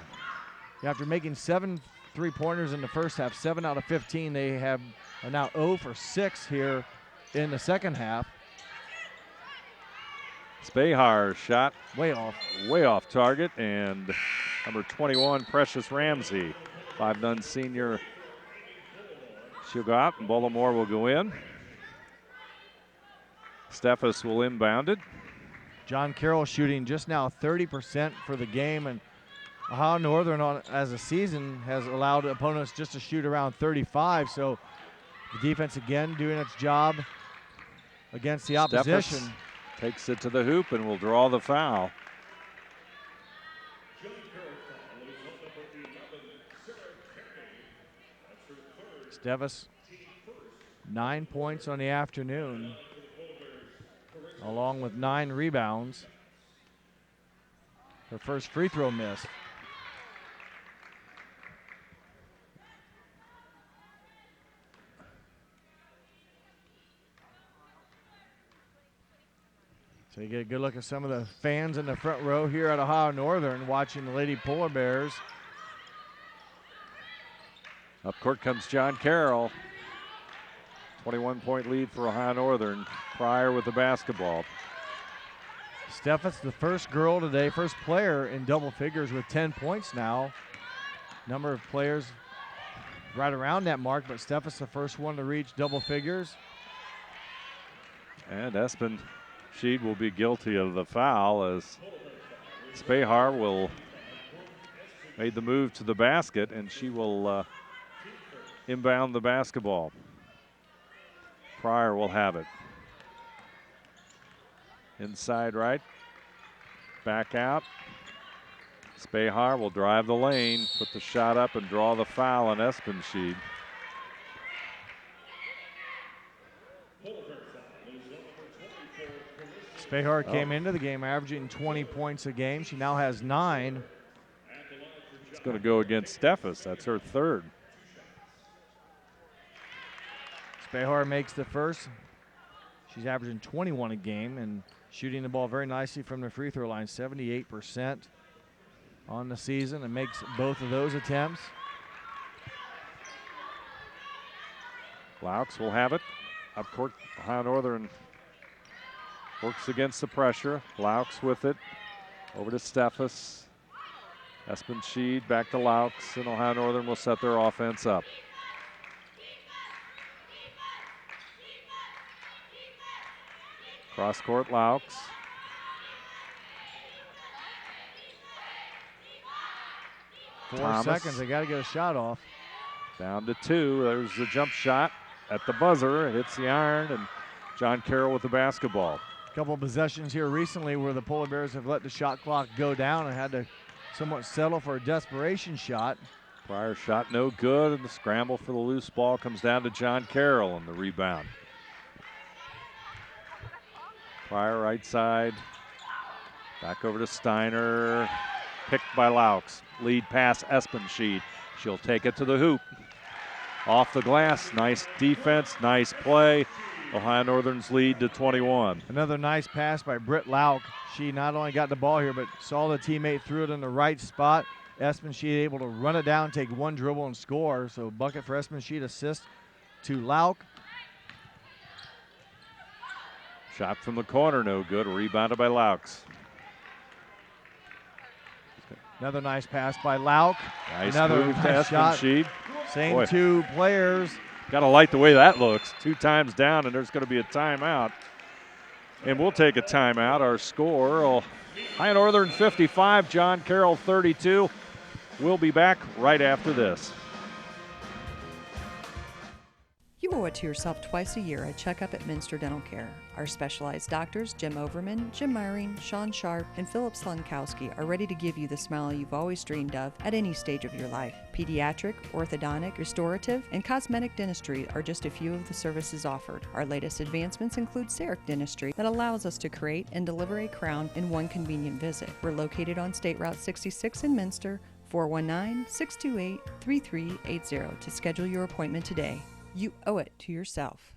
After making 7 3-pointers in the first half, 7 out of 15, they are now 0 for 6 here in the second half. Spehar's shot way off target, and number 21, Precious Ramsey, 5'9" senior. She'll go out, and Bullimore will go in. Steffes will inbound it. John Carroll shooting just now 30% for the game, and Ohio Northern as a season has allowed opponents just to shoot around 35, so the defense again doing its job against the opposition. Steffes takes it to the hoop and will draw the foul. Steffes, 9 points on the afternoon, along with 9 rebounds. Her first free throw miss. So you get a good look at some of the fans in the front row here at Ohio Northern watching the Lady Polar Bears. Up court comes John Carroll. 21-point lead for Ohio Northern. Pryor with the basketball. Steffes, the first girl today, first player in double figures with 10 points now. Number of players right around that mark, but Steffes the first one to reach double figures. And Espen Sheed will be guilty of the foul as Spehar will made the move to the basket, and she will inbound the basketball. Pryor will have it. Inside right, back out. Spehar will drive the lane, put the shot up, and draw the foul on Espen Sheed. Spehar came into the game averaging 20 points a game. She now has 9. It's going to go against Steffes. That's her third. Spehar makes the first. She's averaging 21 a game and shooting the ball very nicely from the free throw line, 78% on the season, and makes both of those attempts. Laux will have it. Up court, Ohio Northern works against the pressure. Laux with it. Over to Steffes. Espen Sheed back to Laux, and Ohio Northern will set their offense up. Cross court, Laux. Four seconds, they got to get a shot off. Down to 2. There's the jump shot at the buzzer. It hits the iron, and John Carroll with the basketball. A couple of possessions here recently where the Polar Bears have let the shot clock go down and had to somewhat settle for a desperation shot. Prior shot no good, and the scramble for the loose ball comes down to John Carroll on the rebound. Prior right side. Back over to Steiner. Picked by Laux. Lead pass, Espen Sheed. She'll take it to the hoop. Off the glass. Nice defense, nice play. Ohio Northern's lead to 21. Another nice pass by Britt Lauk. She not only got the ball here, but saw the teammate threw it in the right spot. Espen Sheed able to run it down, take one dribble, and score. So bucket for Espen Sheed, assist to Lauk. Shot from the corner, no good. Rebounded by Laux. Another nice pass by Lauk. Nice Another move to nice Espen shot. Sheed. Same Boy. 2 players. Got to like the way that looks. 2 times down, and there's going to be a timeout. And we'll take a timeout. Our score, Ohio Northern 55, John Carroll 32. We'll be back right after this. owe it to yourself twice a year a checkup at Minster Dental Care. Our specialized doctors, Jim Overman, Jim Myring, Sean Sharp, and Philip Slunkowski, are ready to give you the smile you've always dreamed of at any stage of your life. Pediatric, orthodontic, restorative, and cosmetic dentistry are just a few of the services offered. Our latest advancements include CEREC dentistry that allows us to create and deliver a crown in one convenient visit. We're located on State Route 66 in Minster, 419-628-3380 to schedule your appointment today. You owe it to yourself.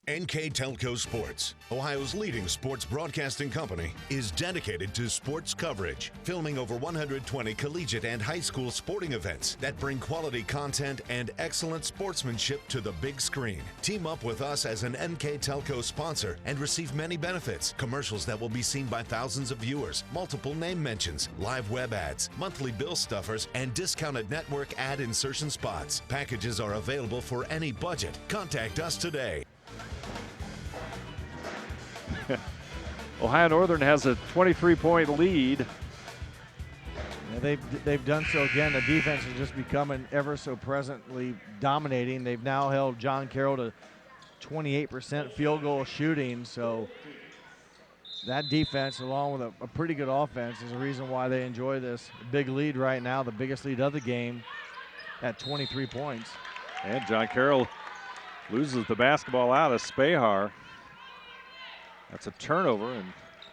NKTelco Sports, Ohio's leading sports broadcasting company, is dedicated to sports coverage, filming over 120 collegiate and high school sporting events that bring quality content and excellent sportsmanship to the big screen. Team up with us as an NKTelco sponsor and receive many benefits: commercials that will be seen by thousands of viewers, multiple name mentions, live web ads, monthly bill stuffers, and discounted network ad insertion spots. Packages are available for any budget. Contact us today. Ohio Northern has a 23-point lead. Yeah, they've done so again. The defense is just becoming ever so presently dominating. They've now held John Carroll to 28% field goal shooting. So that defense, along with a pretty good offense, is the reason why they enjoy this big lead right now, the biggest lead of the game at 23 points. And John Carroll loses the basketball out of Spahar. That's a turnover, and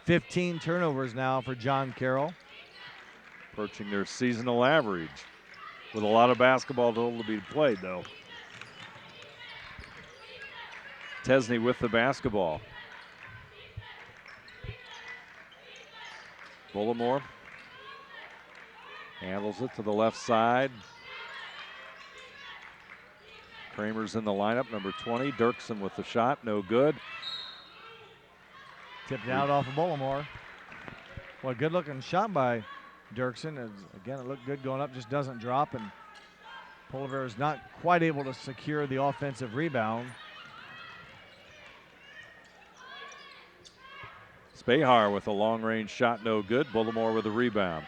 15 turnovers now for John Carroll. Approaching their seasonal average with a lot of basketball still to be played, though. Tesney with the basketball. Bullimore handles it to the left side. Kramer's in the lineup, number 20. Dirksen with the shot, no good. Tipped out off of Bullimore. Well, good looking shot by Dirksen. Again, it looked good going up, just doesn't drop, and Polivera is not quite able to secure the offensive rebound. Spahar with a long range shot, no good. Bullimore with a rebound.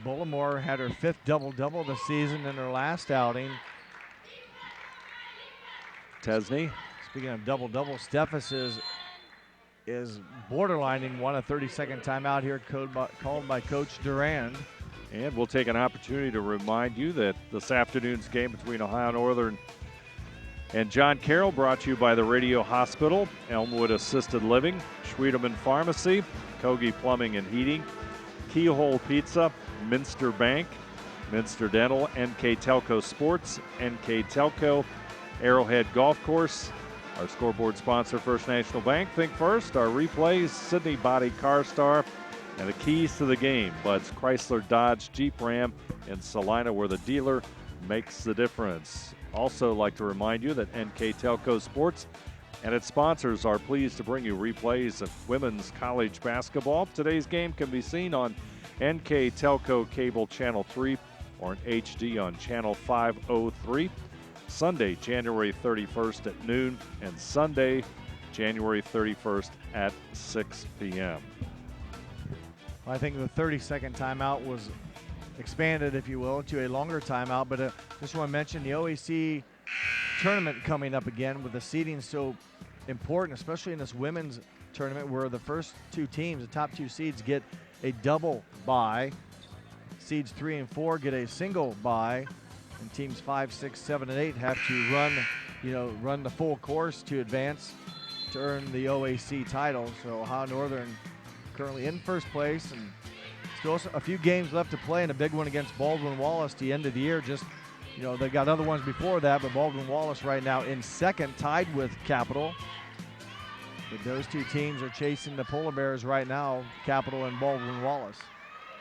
Bullimore had her 5th double-double this season in her last outing. Tesney. Speaking of double-double, Steffes is borderlining one, a 30-second timeout here called by Coach Durand. And we'll take an opportunity to remind you that this afternoon's game between Ohio Northern and John Carroll brought to you by the Radio Hospital, Elmwood Assisted Living, Schwiedemann Pharmacy, Kogi Plumbing and Heating, Keyhole Pizza, Minster Bank, Minster Dental, NKTelco Sports, NKTelco, Arrowhead Golf Course. Our scoreboard sponsor, First National Bank. Think First. Our replays, Sydney Body Car Star, and the keys to the game, Bud's Chrysler, Dodge, Jeep, Ram in Salina, where the dealer makes the difference. Also like to remind you that NKTelco Sports and its sponsors are pleased to bring you replays of women's college basketball. Today's game can be seen on NKTelco Cable Channel 3 or in HD on Channel 503. Sunday, January 31st at noon, and Sunday, January 31st at 6 p.m. I think the 30-second timeout was expanded, if you will, to a longer timeout, but just want to mention the OAC tournament coming up again with the seeding so important, especially in this women's tournament where the first two teams, the top two seeds, get a double bye. Seeds 3 and 4 get a single bye. And teams 5, 6, 7, and 8 have to run the full course to advance to earn the OAC title. So Ohio Northern currently in first place, and still a few games left to play, and a big one against Baldwin Wallace the end of the year. Just, they got other ones before that, but Baldwin Wallace right now in second, tied with Capital. But those two teams are chasing the Polar Bears right now, Capital and Baldwin Wallace.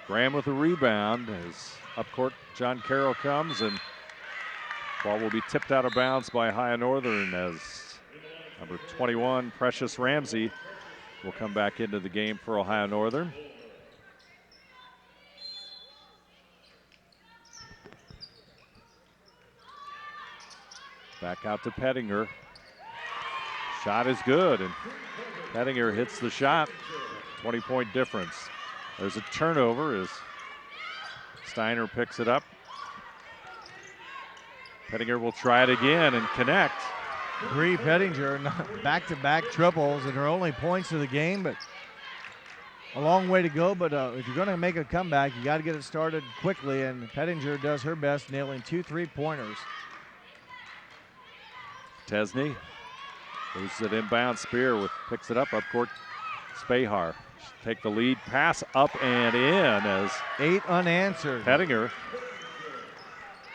Graham with a rebound as up court John Carroll comes, and ball will be tipped out of bounds by Ohio Northern as number 21, Precious Ramsey, will come back into the game for Ohio Northern. Back out to Pettinger. Shot is good, and Pettinger hits the shot. 20-point difference. There's a turnover as Steiner picks it up. Pettinger will try it again and connect. Bree Pettinger, back-to-back triples and her only points of the game, but a long way to go. But if you're going to make a comeback, you got to get it started quickly, and Pettinger does her best, nailing 2 3-pointers. Tesney loses it inbound. Spear picks it up court. Spahar take the lead, pass up and in as 8 unanswered. Pettinger.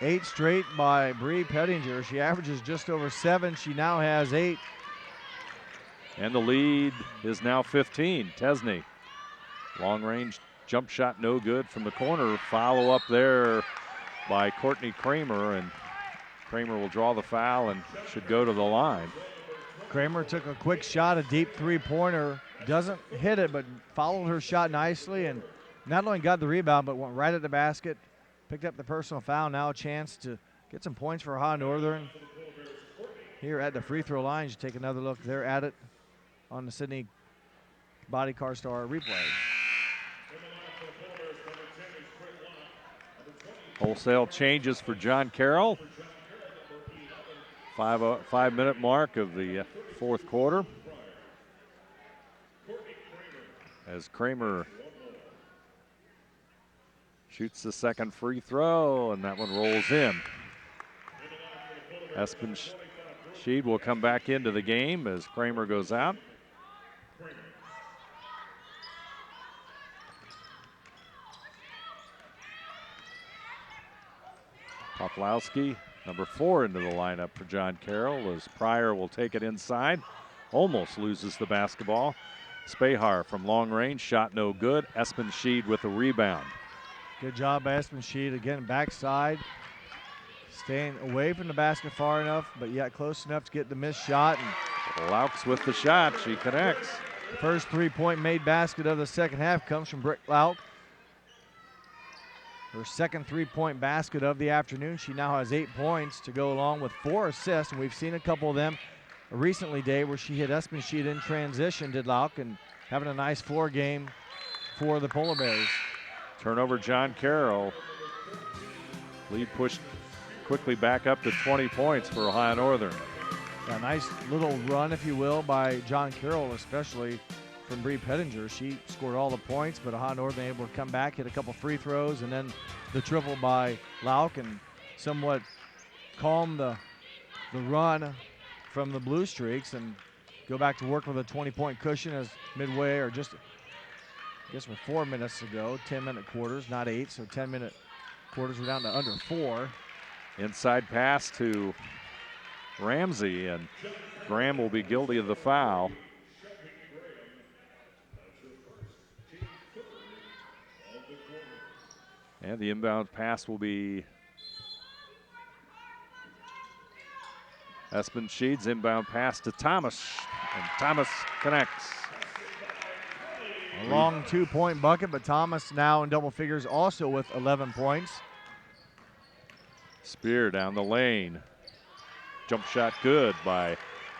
8 straight by Bree Pettinger. She averages just over 7. She now has 8. And the lead is now 15. Tesney. Long range jump shot, no good from the corner. Follow up there by Courtney Kramer, and Kramer will draw the foul and should go to the line. Kramer took a quick shot, a deep 3-pointer. Doesn't hit it, but followed her shot nicely and not only got the rebound, but went right at the basket. Picked up the personal foul. Now a chance to get some points for Ohio Northern. Here at the free throw line, you take another look. They're at it on the Sydney Body Car Star replay. Wholesale changes for John Carroll. 5-minute mark of the fourth quarter. As Kramer shoots the second free throw, and that one rolls in. Espen Sheed will come back into the game as Kramer goes out. Poplowski, number 4, into the lineup for John Carroll as Pryor will take it inside. Almost loses the basketball. Spahar from long range, shot no good. Espen Sheed with the rebound. Good job by Espen Sheed. Again, backside. Staying away from the basket far enough, but yet close enough to get the missed shot. And Laux with the shot. She connects. First 3-point made basket of the second half comes from Britt Lauck. Her second 3-point basket of the afternoon. She now has 8 points to go along with 4 assists, and we've seen a couple of them recently, Dave, where she hit Espen Sheed in transition, did Lauck, and having a nice floor game for the Polar Bears. Turnover, John Carroll. Lead pushed quickly back up to 20 points for Ohio Northern. A nice little run, if you will, by John Carroll, especially from Bree Pettinger. She scored all the points, but Ohio Northern able to come back, hit a couple free throws, and then the triple by Lauck and somewhat calm the run from the Blue Streaks and go back to work with a 20-point cushion as midway, or just, I guess we're 4 minutes to go, 10-minute quarters, not 8, so 10-minute quarters. We're down to under 4. Inside pass to Ramsey, and Graham will be guilty of the foul. And the inbound pass will be Espen Sheed's inbound pass to Thomas, and Thomas connects. A long 2-point bucket, but Thomas now in double figures also with 11 points. Spear down the lane. Jump shot good by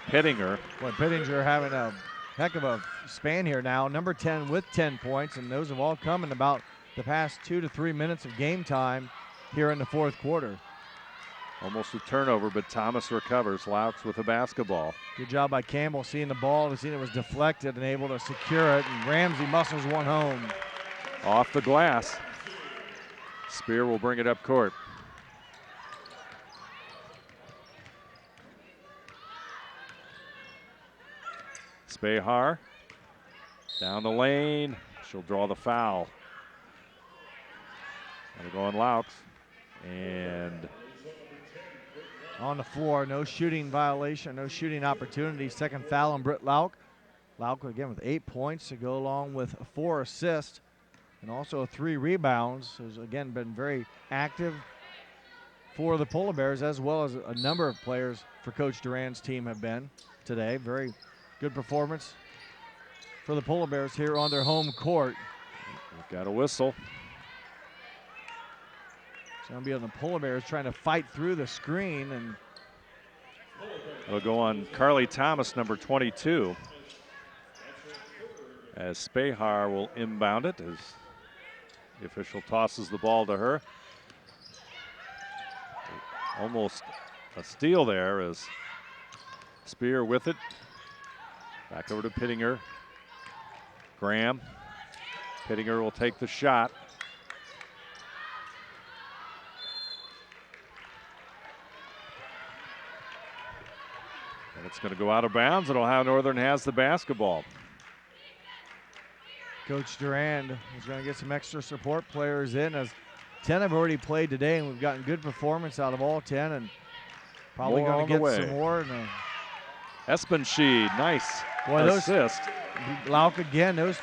Pettinger. Boy, Pettinger having a heck of a span here now. Number 10 with 10 points, and those have all come in about the past 2 to 3 minutes of game time here in the fourth quarter. Almost a turnover, but Thomas recovers. Laux with the basketball. Good job by Campbell seeing the ball, seeing it was deflected and able to secure it, and Ramsey muscles one home. Off the glass. Spear will bring it up court. Spahar down the lane. She'll draw the foul. That'll go on Laux. And on the floor, no shooting violation, no shooting opportunity. Second foul on Britt Lauck. Lauck again with 8 points to go along with 4 assists and also 3 rebounds. Has again been very active for the Polar Bears, as well as a number of players for Coach Duran's team have been today. Very good performance for the Polar Bears here on their home court. We've got a whistle. It's going to be on the Polar Bears trying to fight through the screen, and it'll go on Carly Thomas, number 22. As Spahar will inbound it as the official tosses the ball to her. Almost a steal there as Spear with it. Back over to Pittinger. Graham. Pittinger will take the shot. And it's going to go out of bounds, and Ohio Northern has the basketball. Coach Durand is going to get some extra support players in, as 10 have already played today, and we've gotten good performance out of all 10, and probably More going on to the get some way. more. Espenshede, nice Boy, assist. Lauk again, those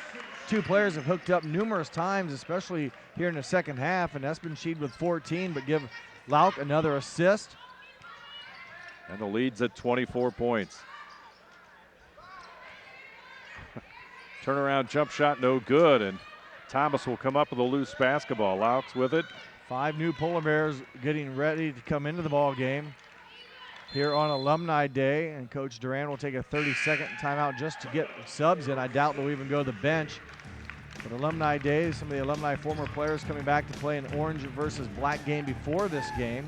two players have hooked up numerous times, especially here in the second half, and Espenshede with 14, but give Lauk another assist. And the lead's at 24 points. Turnaround jump shot, no good, and Thomas will come up with a loose basketball. Lauk's with it. 5 new Polar Bears getting ready to come into the ball game here on Alumni Day, and Coach Durand will take a 30-second timeout just to get subs in. I doubt they'll even go to the bench. But Alumni Day, some of the alumni former players coming back to play an orange versus black game before this game.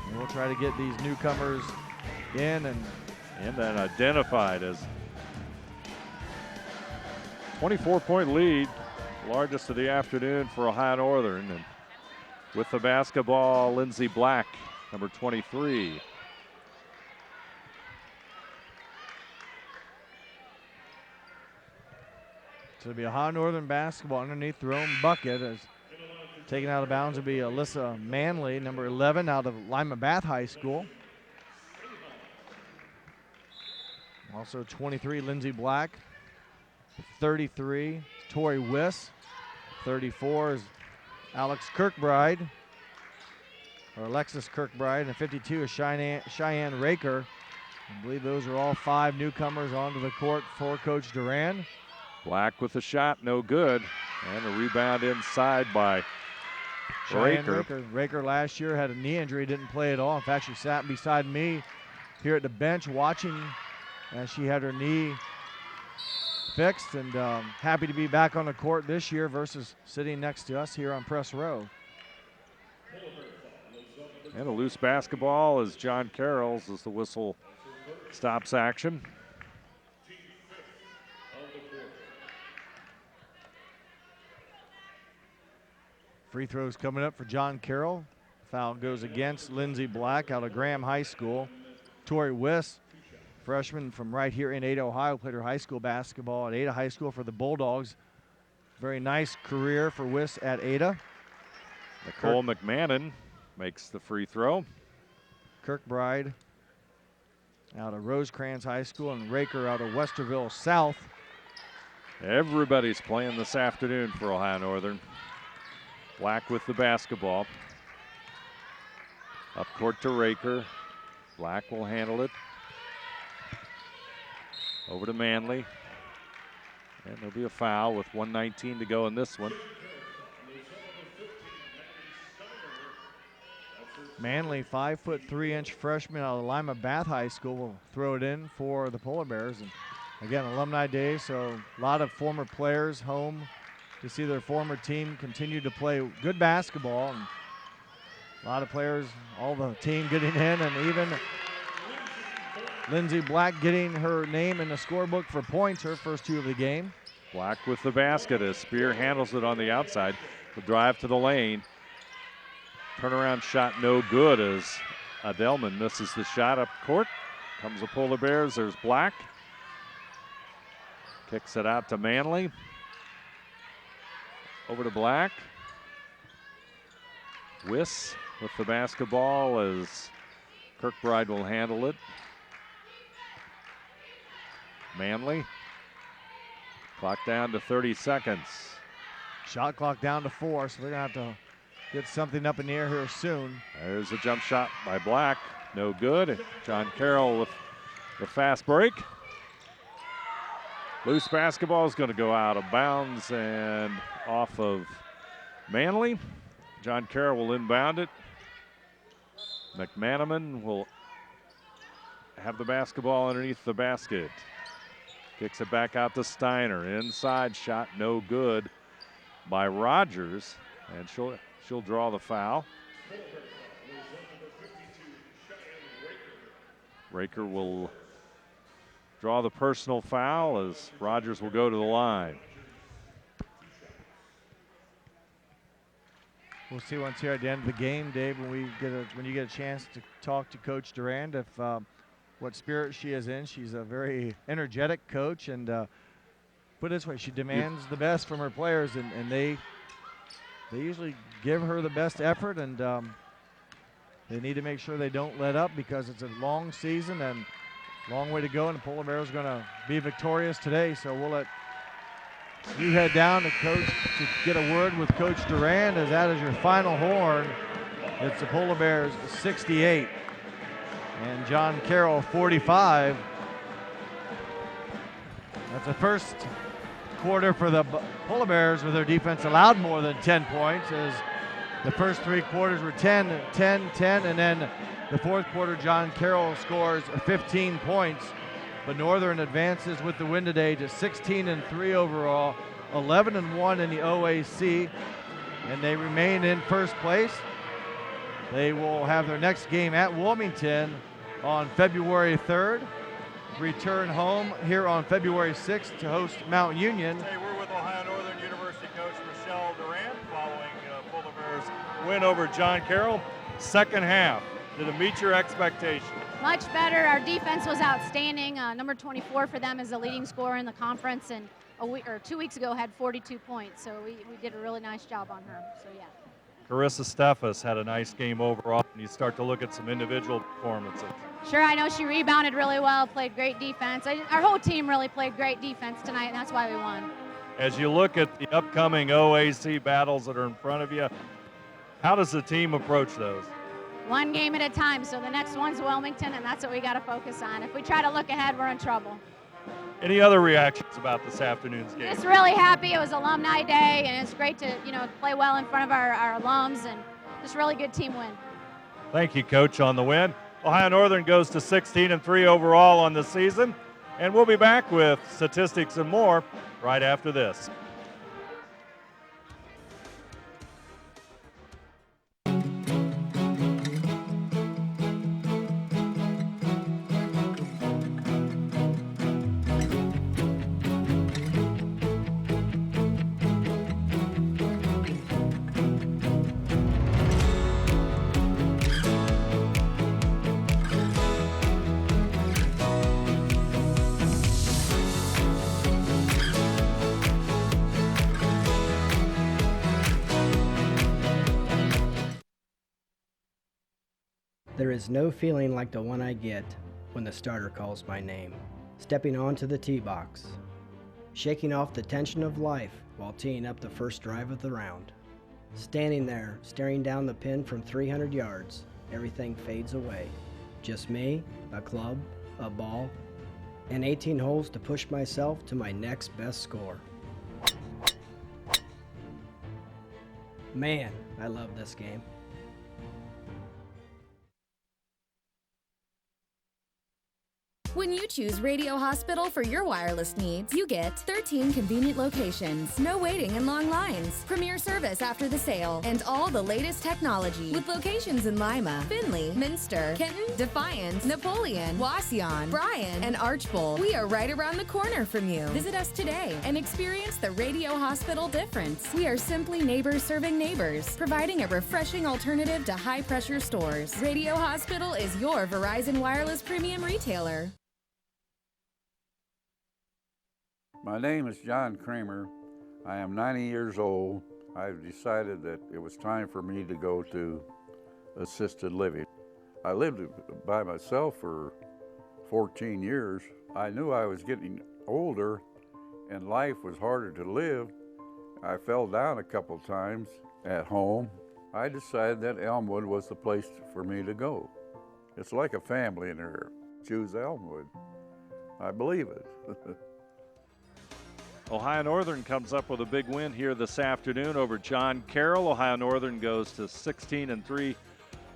And we'll try to get these newcomers in and then identified as 24-point lead, largest of the afternoon for Ohio Northern. And with the basketball, Lindsey Black, number 23. So it'll be Ohio Northern basketball underneath their own bucket. As taken out of bounds will be Alyssa Manley, number 11, out of Lima Bath High School. Also 23, Lindsey Black. 33, Tori Wiss. 34 is Alex Kirkbride, or Alexis Kirkbride, and 52 is Cheyenne Raker. I believe those are all 5 newcomers onto the court for Coach Durand. Black with a shot, no good. And a rebound inside by Cheyenne Raker. Raker last year had a knee injury, didn't play at all. In fact, she sat beside me here at the bench watching as she had her knee fixed, and happy to be back on the court this year versus sitting next to us here on press row. And a loose basketball as John Carroll's as the whistle stops action. Free throws coming up for John Carroll. Foul goes against Lindsey Black out of Graham High School. Tori Wiss, freshman from right here in Ada, Ohio, played her high school basketball at Ada High School for the Bulldogs. Very nice career for Wiss at Ada. Nicole McMahon makes the free throw. Kirkbride out of Rosecrans High School, and Raker out of Westerville South. Everybody's playing this afternoon for Ohio Northern. Black with the basketball. Up court to Raker. Black will handle it. Over to Manley. And there'll be a foul with 1:19 to go in this one. Manley, 5'3" freshman out of Lima Bath High School, will throw it in for the Polar Bears. And again, Alumni Day, so a lot of former players home to see their former team continue to play good basketball. And a lot of players, all the team getting in, and even Lindsey Black getting her name in the scorebook for points, her first 2 of the game. Black with the basket as Spear handles it on the outside. The drive to the lane. Turnaround shot no good as Adelman misses the shot up court. Comes the Polar Bears. There's Black. Kicks it out to Manley. Over to Black. Wiss with the basketball as Kirkbride will handle it. Manley. Clock down to 30 seconds. Shot clock down to 4, so they're going to have to get something up in the air here soon. There's a jump shot by Black. No good. John Carroll with the fast break. Loose basketball is going to go out of bounds and off of Manley. John Carroll will inbound it. McManaman will have the basketball underneath the basket. Kicks it back out to Steiner. Inside shot no good by Rogers, and she'll draw the foul. Raker will draw the personal foul as Rogers will go to the line. We'll see once here at the end of the game, Dave, when you get a chance to talk to Coach Durand, if what spirit she is in. She's a very energetic coach, and put it this way, she demands the best from her players, and they usually give her the best effort, and they need to make sure they don't let up because it's a long season and long way to go, and the Polar Bears are going to be victorious today. So we'll let you head down to Coach to get a word with Coach Durand, as that is your final horn. It's the Polar Bears 68 and John Carroll 45. That's the first quarter for the Polar Bears where their defense allowed more than 10 points, as the first 3 quarters were 10, 10, 10, and then the fourth quarter John Carroll scores 15 points. But Northern advances with the win today to 16-3 overall, 11-1 in the OAC, and they remain in first place. They will have their next game at Wilmington on February 3rd, return home here on February 6th to host Mount Union. Today we're with Ohio Northern University coach Michelle Durand following Polar Bears win over John Carroll. Second half, did it meet your expectations? Much better. Our defense was outstanding. Number 24 for them is the leading scorer in the conference, and 2 weeks ago had 42 points. So we did a really nice job on her. So yeah. Carissa Steffes had a nice game overall, and you start to look at some individual performances. Sure, I know she rebounded really well, played great defense. Our whole team really played great defense tonight, and that's why we won. As you look at the upcoming OAC battles that are in front of you, how does the team approach those? One game at a time. So the next one's Wilmington, and that's what we got to focus on. If we try to look ahead, we're in trouble. Any other reactions about this afternoon's game? Just really happy. It was Alumni Day, and it's great to play well in front of our alums, and just really good team win. Thank you, Coach, on the win. Ohio Northern goes to 16-3 overall on the season, and we'll be back with statistics and more right after this. There is no feeling like the one I get when the starter calls my name. Stepping onto the tee box, shaking off the tension of life while teeing up the first drive of the round. Standing there, staring down the pin from 300 yards, everything fades away. Just me, a club, a ball, and 18 holes to push myself to my next best score. Man, I love this game. When you choose Radio Hospital for your wireless needs, you get 13 convenient locations, no waiting and long lines, premier service after the sale, and all the latest technology. With locations in Lima, Findlay, Minster, Kenton, Defiance, Napoleon, Wauseon, Bryan, and Archbold. We are right around the corner from you. Visit us today and experience the Radio Hospital difference. We are simply neighbors serving neighbors, providing a refreshing alternative to high-pressure stores. Radio Hospital is your Verizon Wireless Premium retailer. My name is John Kramer. I am 90 years old. I've decided that it was time for me to go to assisted living. I lived by myself for 14 years. I knew I was getting older and life was harder to live. I fell down a couple times at home. I decided that Elmwood was the place for me to go. It's like a family in there. Choose Elmwood. I believe it. Ohio Northern comes up with a big win here this afternoon over John Carroll. Ohio Northern goes to 16-3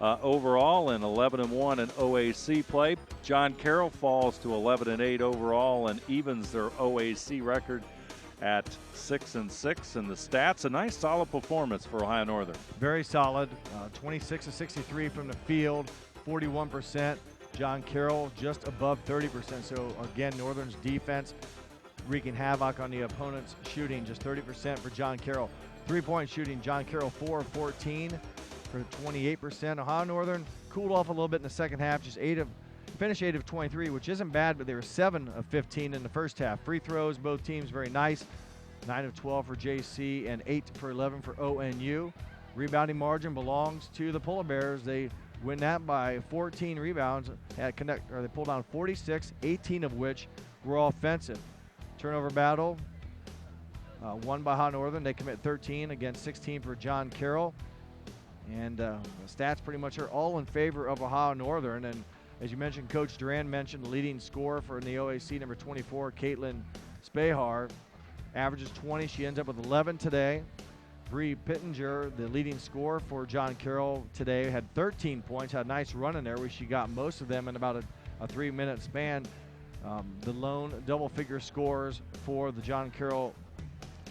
overall and 11-1 in OAC play. John Carroll falls to 11-8 overall and evens their OAC record at 6-6. And the stats, a nice solid performance for Ohio Northern. Very solid, 26 of 63 from the field, 41%. John Carroll just above 30%. So again, Northern's defense wreaking havoc on the opponent's shooting, just 30% for John Carroll. Three-point shooting, John Carroll 4 of 14 for 28%. Ohio Northern cooled off a little bit in the second half, finished 8 of 23, which isn't bad, but they were 7 of 15 in the first half. Free throws, both teams very nice. 9 of 12 for JC and 8 for 11 for ONU. Rebounding margin belongs to the Polar Bears. They win that by 14 rebounds. They pulled down 46, 18 of which were offensive. Turnover battle won by Ohio Northern. They commit 13 against 16 for John Carroll. And the stats pretty much are all in favor of Ohio Northern. And as you mentioned, Coach Duran mentioned the leading scorer for the OAC, number 24, Caitlin Spahar, averages 20. She ends up with 11 today. Bree Pittenger, the leading scorer for John Carroll today, had 13 points, had a nice run in there where she got most of them in about a 3-minute span. The lone double-figure scores for the John Carroll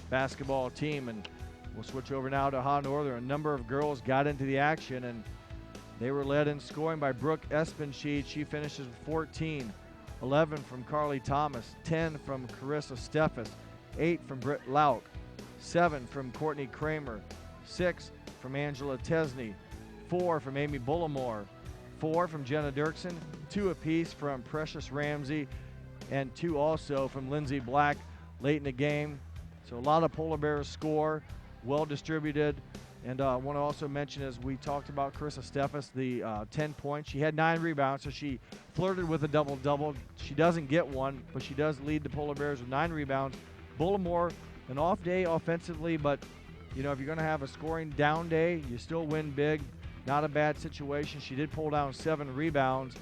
basketball team. And we'll switch over now to Ohio Northern. A number of girls got into the action, and they were led in scoring by Brooke Espensheed. She finishes with 14, 11 from Carly Thomas, 10 from Carissa Steffes, 8 from Britt Laut, 7 from Courtney Kramer, 6 from Angela Tesney, 4 from Amy Bullimore, 4 from Jenna Dirksen, 2 apiece from Precious Ramsey, and 2 also from Lindsay Black late in the game. So a lot of Polar Bears score, well distributed. And I want to also mention, as we talked about Carissa Steffes, the 10 points. She had 9 rebounds, so she flirted with a double-double. She doesn't get one, but she does lead the Polar Bears with 9 rebounds. Bullimore, an off day offensively, but you know, if you're going to have a scoring down day, you still win big. Not a bad situation. She did pull down 7 rebounds.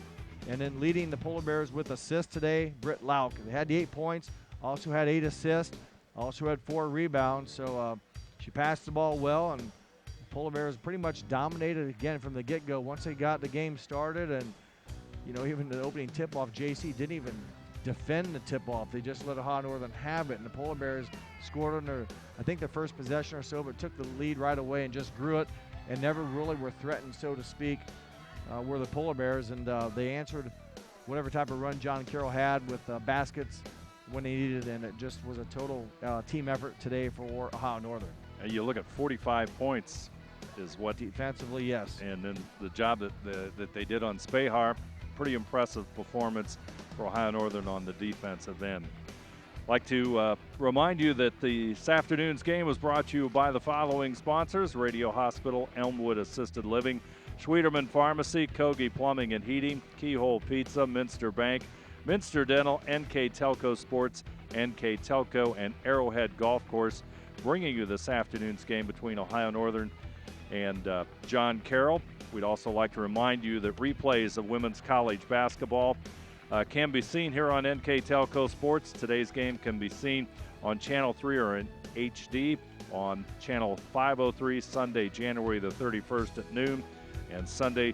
And then leading the Polar Bears with assists today, Britt Lauk. They had the 8 points, also had 8 assists, also had 4 rebounds. So she passed the ball well, and Polar Bears pretty much dominated again from the get-go once they got the game started. And you know, even the opening tip-off, JC didn't even defend the tip-off. They just let Ohio Northern have it, and the Polar Bears scored on their, I think, their first possession or so, but took the lead right away and just grew it and never really were threatened, so to speak, were the Polar Bears. And they answered whatever type of run John Carroll had with baskets when they needed, and it just was a total team effort today for Ohio Northern. And you look at 45 points is what defensively, yes. And then the job that they did on Spahar, pretty impressive performance for Ohio Northern on the defensive end. I'd like to remind you that this afternoon's game was brought to you by the following sponsors: Radio Hospital, Elmwood Assisted Living, Schwederman Pharmacy, Kogi Plumbing and Heating, Keyhole Pizza, Minster Bank, Minster Dental, NKTelco Sports, NKTelco, and Arrowhead Golf Course, bringing you this afternoon's game between Ohio Northern and John Carroll. We'd also like to remind you that replays of women's college basketball can be seen here on NKTelco Sports. Today's game can be seen on Channel 3 or in HD on Channel 503 Sunday, January the 31st at noon, and Sunday,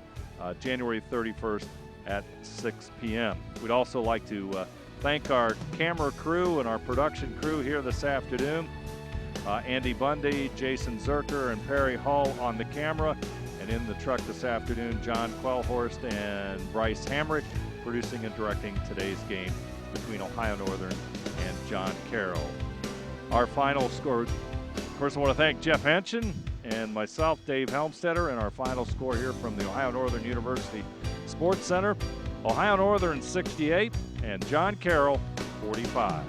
January 31st at 6 p.m. We'd also like to thank our camera crew and our production crew here this afternoon. Andy Bundy, Jason Zerker, and Perry Hall on the camera. And in the truck this afternoon, John Quellhorst and Bryce Hamrick producing and directing today's game between Ohio Northern and John Carroll. Our final score, of course, I want to thank Jeff Henshin and myself, Dave Helmstetter, and our final score here from the Ohio Northern University Sports Center. Ohio Northern 68 and John Carroll 45.